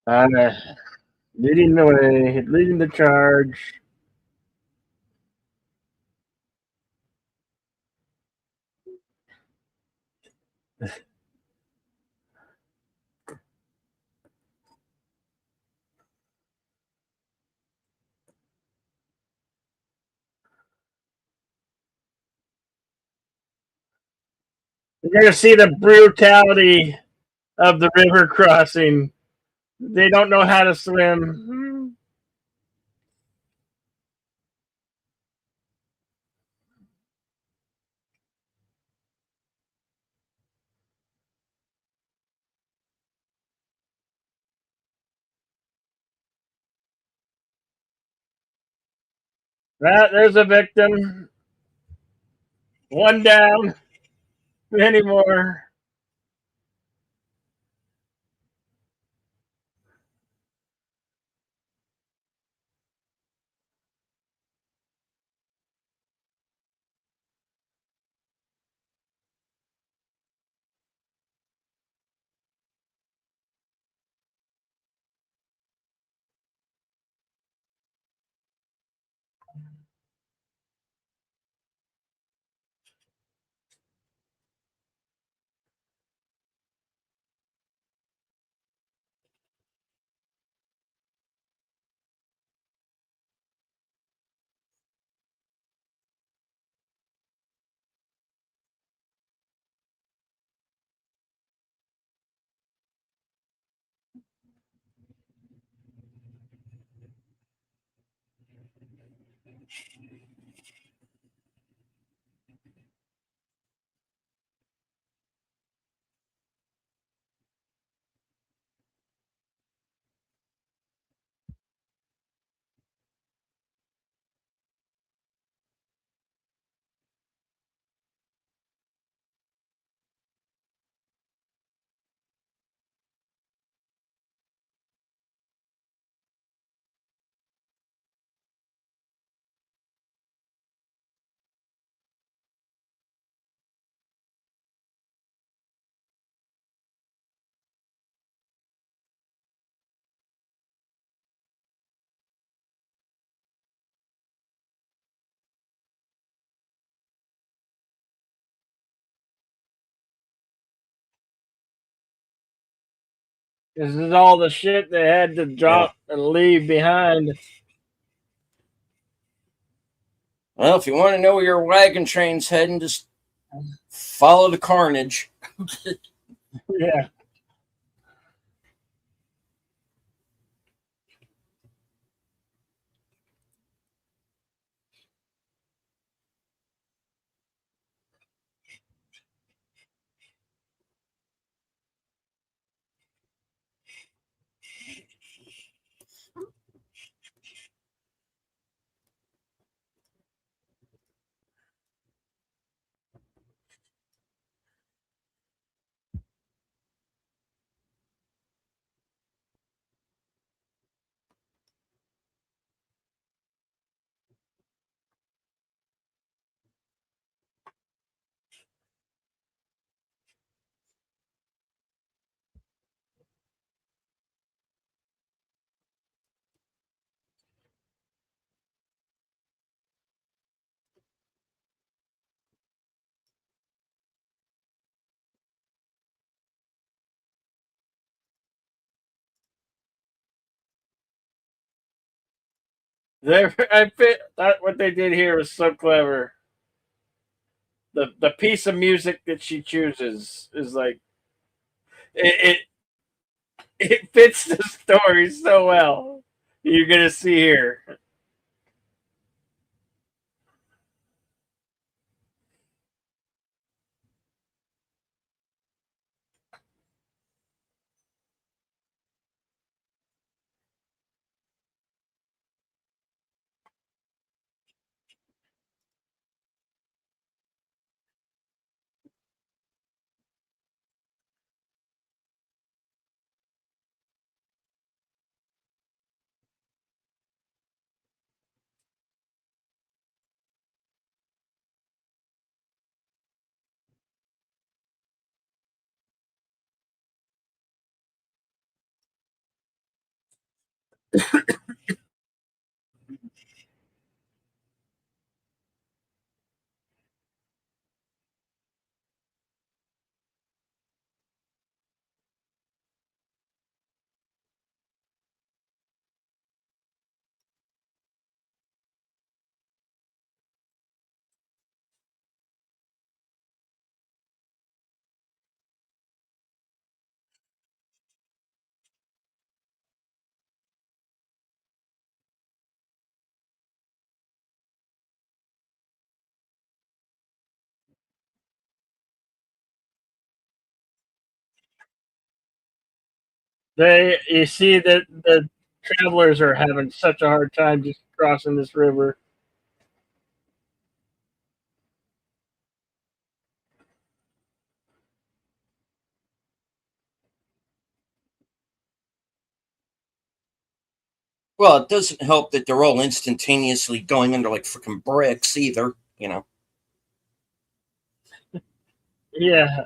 Uh, leading the way, leading the charge. You're gonna see the brutality of the river crossing. They don't know how to swim. Well, there's a victim. One down. Many more. This is all the shit they had to drop and leave behind. Well, if you want to know where your wagon train's heading, just follow the carnage. Yeah. I fit that what they did here was so clever. The piece of music that she chooses is like it it fits the story so well. You're gonna see here. You see that the travelers are having such a hard time just crossing this river. Well, it doesn't help that they're all instantaneously going under like freaking bricks either, you know. Yeah,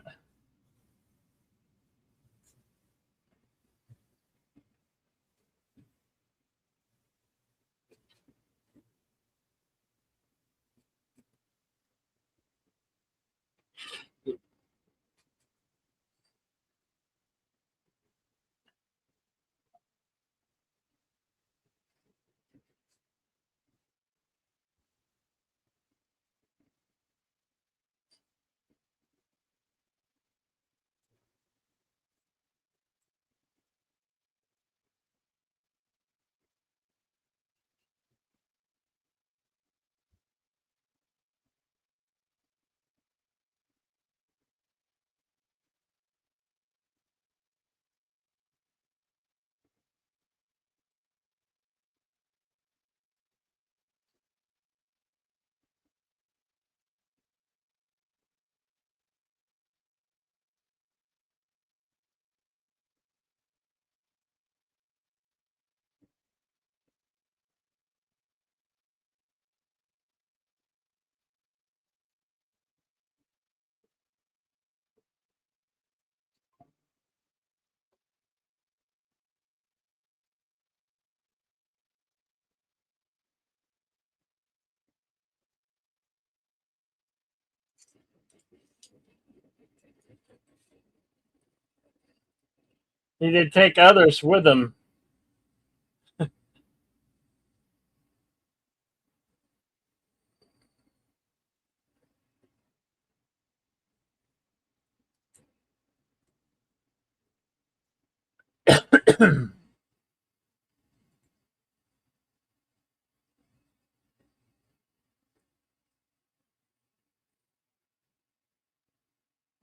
he did take others with him.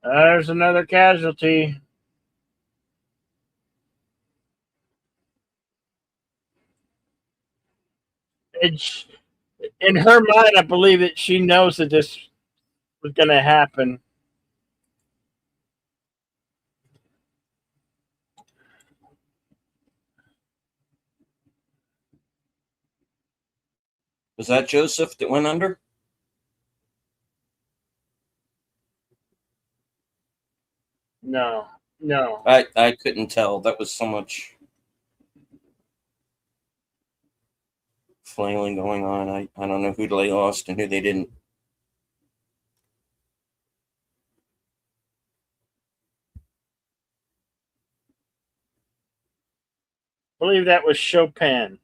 There's another casualty. It's in her mind. I believe that she knows that this was going to happen. Was that Joseph that went under? No, no. I couldn't tell. That was so much flailing going on. I don't know who they lost and who they didn't. I believe that was Chopin.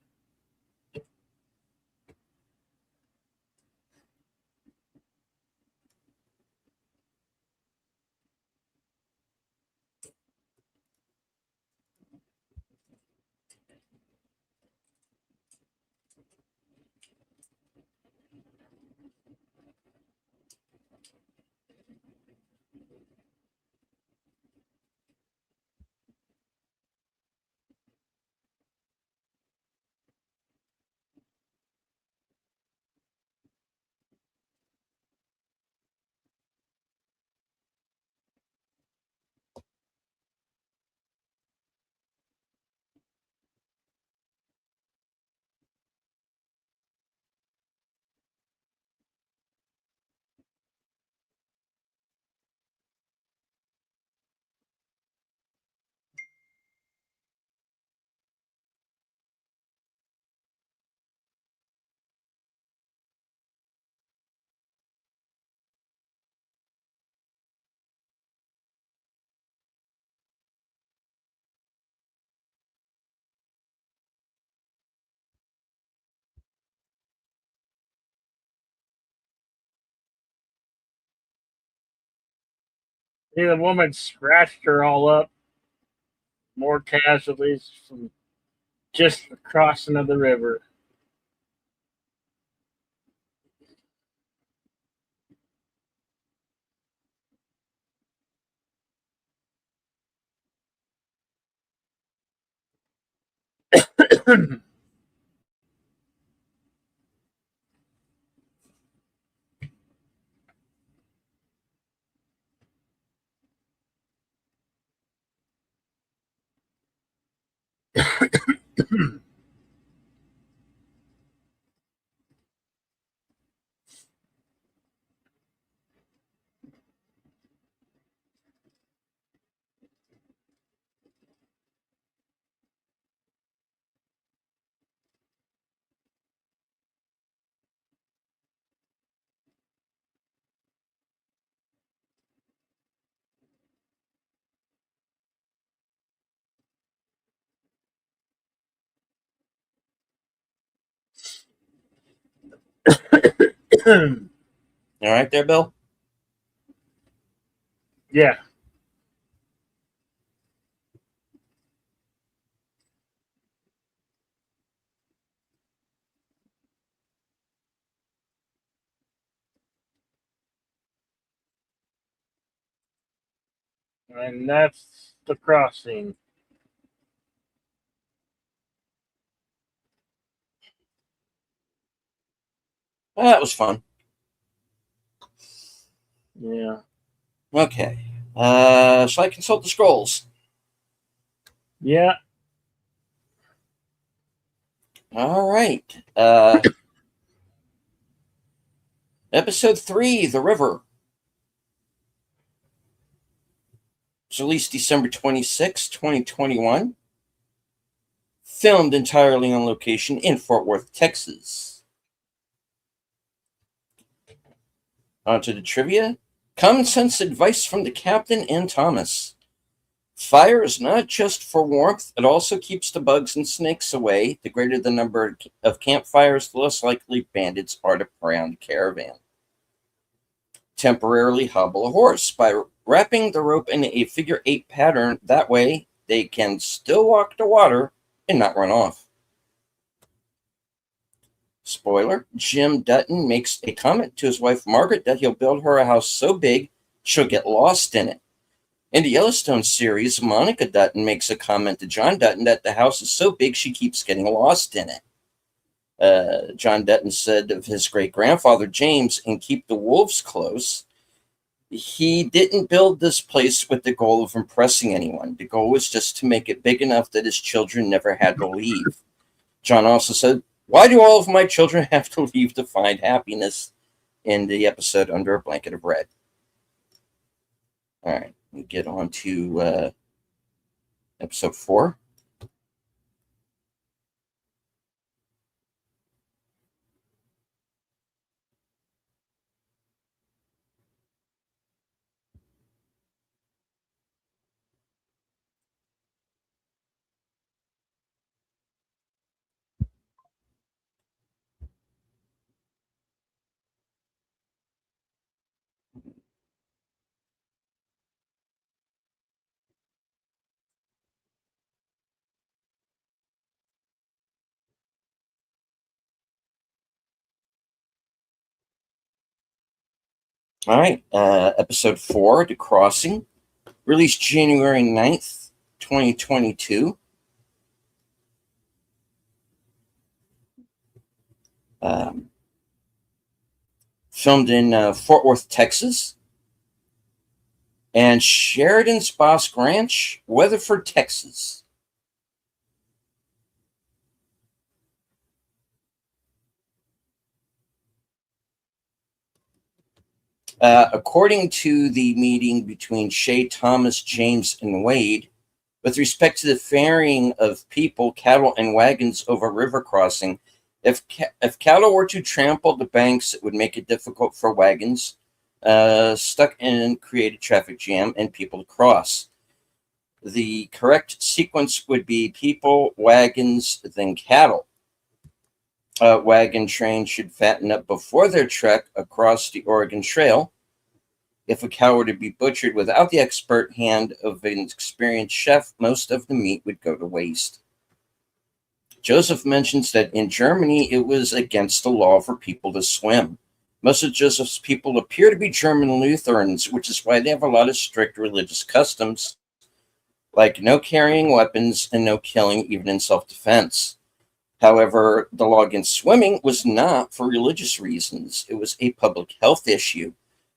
See, the woman scratched her all up. More casualties from just the crossing of the river. All right, there, Bill. Yeah. And that's the crossing. That was fun. Yeah. Okay. Shall I consult the scrolls? Yeah. All right. Episode 3, The River. It was released December 26, 2021. Filmed entirely on location in Fort Worth, Texas. On to the trivia. Common sense advice from the captain and Thomas. Fire is not just for warmth, it also keeps the bugs and snakes away. The greater the number of campfires, the less likely bandits are to prey on the caravan. Temporarily hobble a horse by wrapping the rope in a figure-8 pattern. That way, they can still walk to water and not run off. Spoiler, Jim Dutton makes a comment to his wife Margaret that he'll build her a house so big she'll get lost in it. In the Yellowstone series, Monica Dutton makes a comment to John Dutton that the house is so big she keeps getting lost in it. John Dutton said of his great-grandfather James, and keep the wolves close, he didn't build this place with the goal of impressing anyone. The goal was just to make it big enough that his children never had to leave. John also said, "Why do all of my children have to leave to find happiness?" in the episode Under a Blanket of Red. All right, we get on to episode 4. All right, episode 4, The Crossing, released January 9th, 2022. Filmed in Fort Worth, Texas, and Sheridan's Bosque Ranch, Weatherford, Texas. According to the meeting between Shay, Thomas, James, and Wade, with respect to the ferrying of people, cattle, and wagons over river crossing, if cattle were to trample the banks, it would make it difficult for wagons stuck and create a traffic jam and people to cross. The correct sequence would be people, wagons, then cattle. Wagon train should fatten up before their trek across the Oregon Trail. If a cow were to be butchered without the expert hand of an experienced chef, most of the meat would go to waste. Joseph mentions that in Germany it was against the law for people to swim. Most of Joseph's people appear to be German Lutherans, which is why they have a lot of strict religious customs, like no carrying weapons and no killing, even in self-defense. However, the law against swimming was not for religious reasons. It was a public health issue.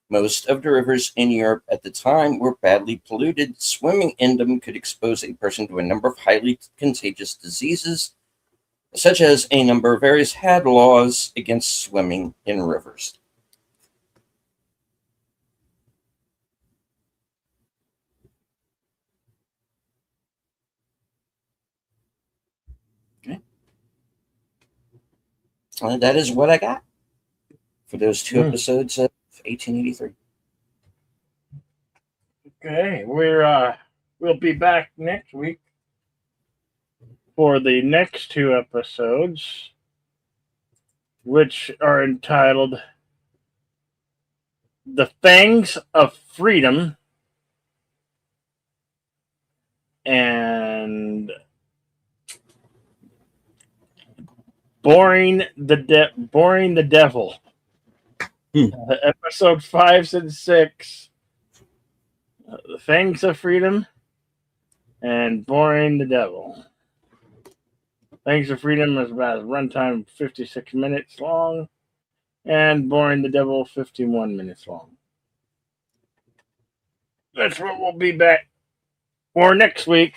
Most of the rivers in Europe at the time were badly polluted. Swimming in them could expose a person to a number of highly contagious diseases, such as a number of areas had laws against swimming in rivers. Okay. That is what I got for those two episodes of 1883. Okay, we'll be back next week for the next two episodes, which are entitled "The Fangs of Freedom" and "Boring the Devil." Episode 5 and 6, "The Fangs of Freedom" and "Boring the Devil." "Fangs of Freedom" is about a runtime 56 minutes long, and "Boring the Devil" 51 minutes long. That's what we'll be back for next week.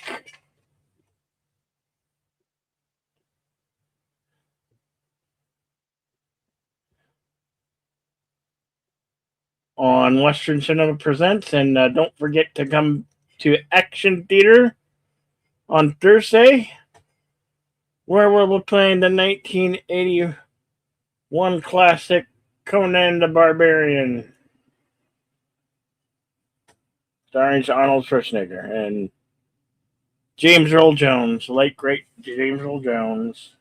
On Western Cinema Presents, and don't forget to come to Action Theater on Thursday, where we'll be playing the 1981 classic Conan the Barbarian, starring Arnold Schwarzenegger and James Earl Jones, the late great James Earl Jones.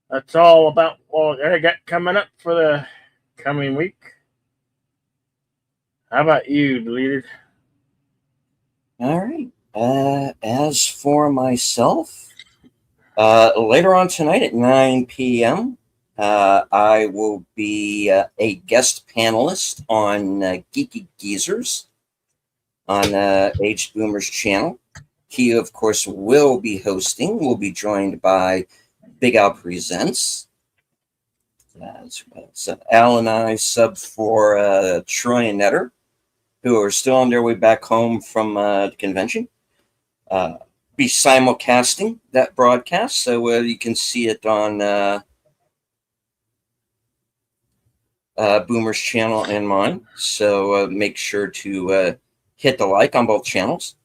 That's all about what I got coming up for the coming week. How about you, Deleted? All right. As for myself, later on tonight at 9 p.m., I will be a guest panelist on Geeky Geezers on Aged Boomer's channel. He, of course, will be hosting. We'll be joined by Big Al Presents. So Al and I sub for Troy and Netter, who are still on their way back home from the convention. Be simulcasting that broadcast, so you can see it on Boomer's channel and mine. So make sure to hit the like on both channels.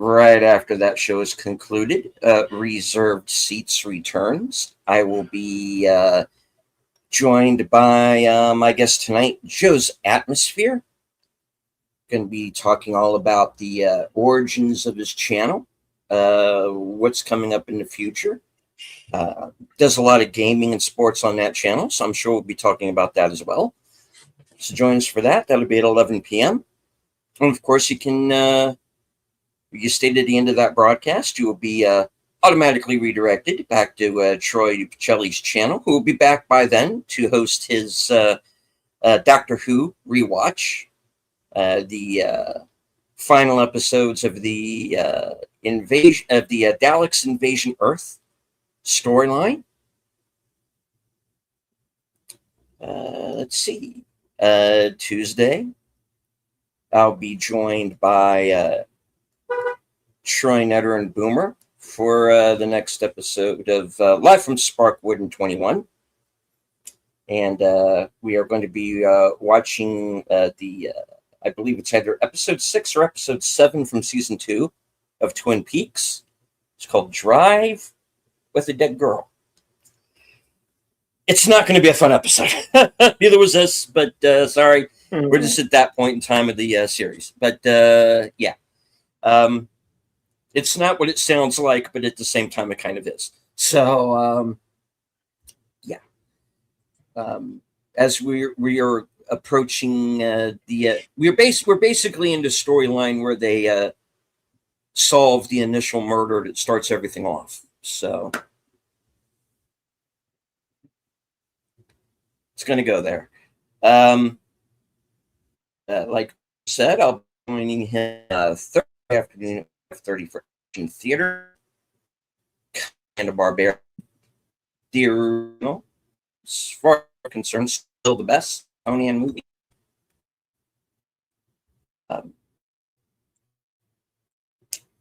Right after that show is concluded, Reserved Seats returns. I will be joined by my guest tonight, Joe's Atmosphere. Going to be talking all about the origins of his channel, what's coming up in the future. Does a lot of gaming and sports on that channel, so I'm sure we'll be talking about that as well. So join us for that. That'll be at 11 p.m. And of course, you stayed at the end of that broadcast, you will be automatically redirected back to Troy Pacelli's channel, who will be back by then to host his Doctor Who rewatch, the final episodes of the invasion of the Daleks Invasion Earth storyline. Let's see. Tuesday, I'll be joined by Troy, Netter, and Boomer for the next episode of Live from Sparkwood in 21. And we are going to be watching I believe it's either episode 6 or episode 7 from season 2 of Twin Peaks. It's called Drive with a Dead Girl. It's not going to be a fun episode. Neither was this, but sorry. We're just at that point in time of the series. But yeah. It's not what it sounds like, but at the same time, it kind of is. So, yeah. As we are approaching we're basically in the storyline where they solve the initial murder that starts everything off. So it's going to go there. Like I said, I'll be joining him Thursday afternoon at 5:30 for Action Theater and a Barbarian Theater. As far as I'm concerned, still the best Conan movie.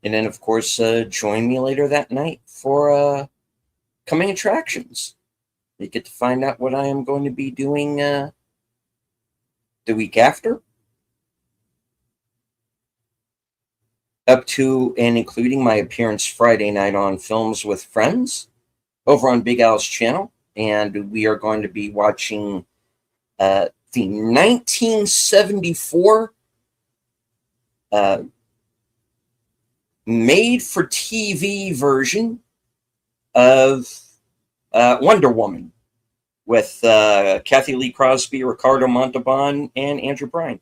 And then, of course, join me later that night for coming attractions. You get to find out what I am going to be doing the week after, up to and including my appearance Friday night on Films with Friends over on Big Al's channel. And we are going to be watching the 1974 made-for-TV version of Wonder Woman with Kathy Lee Crosby, Ricardo Montalban, and Andrew Bryan.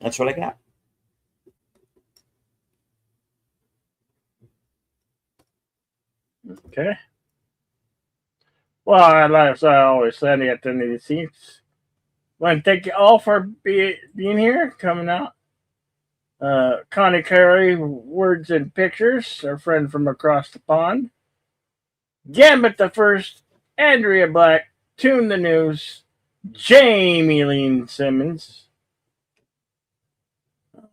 That's what I got. Okay. Well, as I always said at the end of the scenes, I want to thank you all for being here, coming out. Connie Carey, Words and Pictures, our friend from across the pond. Gambit the First, Andrea Black, Tune the News, Jamie Lee Simmons. Did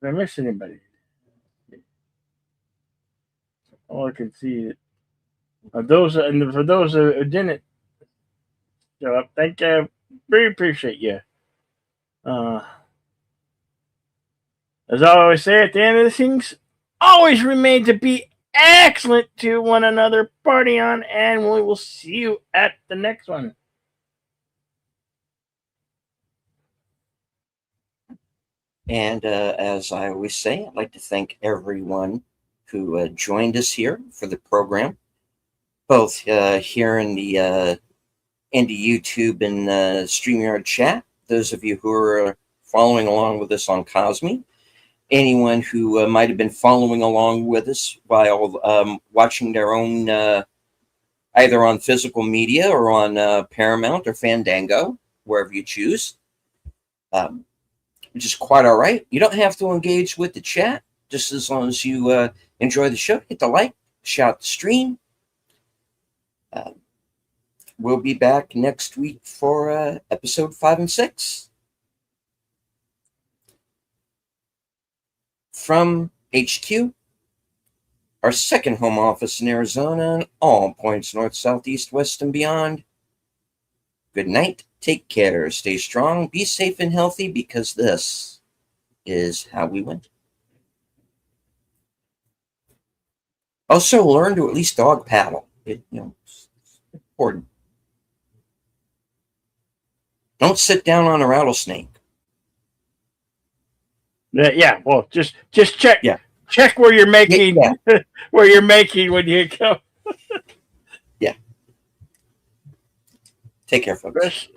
I miss anybody? All I can see is those, and for those who didn't show up, thank you. Really appreciate you. As I always say at the end of the things, always remain to be excellent to one another. Party on, and we will see you at the next one. And as I always say, I'd like to thank everyone who joined us here for the program, both here in the YouTube and StreamYard chat. Those of you who are following along with us on Cosme, anyone who might have been following along with us while watching their own, either on physical media or on Paramount or Fandango, wherever you choose, which is quite all right. You don't have to engage with the chat, just as long as you enjoy the show. Hit the like, shout the stream. We'll be back next week for episode 5 and 6. From HQ, our second home office in Arizona, and all points north, south, east, west, and beyond. Good night. Take care. Stay strong. Be safe and healthy, because this is how we win. Also, learn to at least dog paddle. It's important. Don't sit down on a rattlesnake. Yeah. Well, just check. Yeah. Check where you're making. Yeah. Where you're making when you go. Yeah. Take care, folks.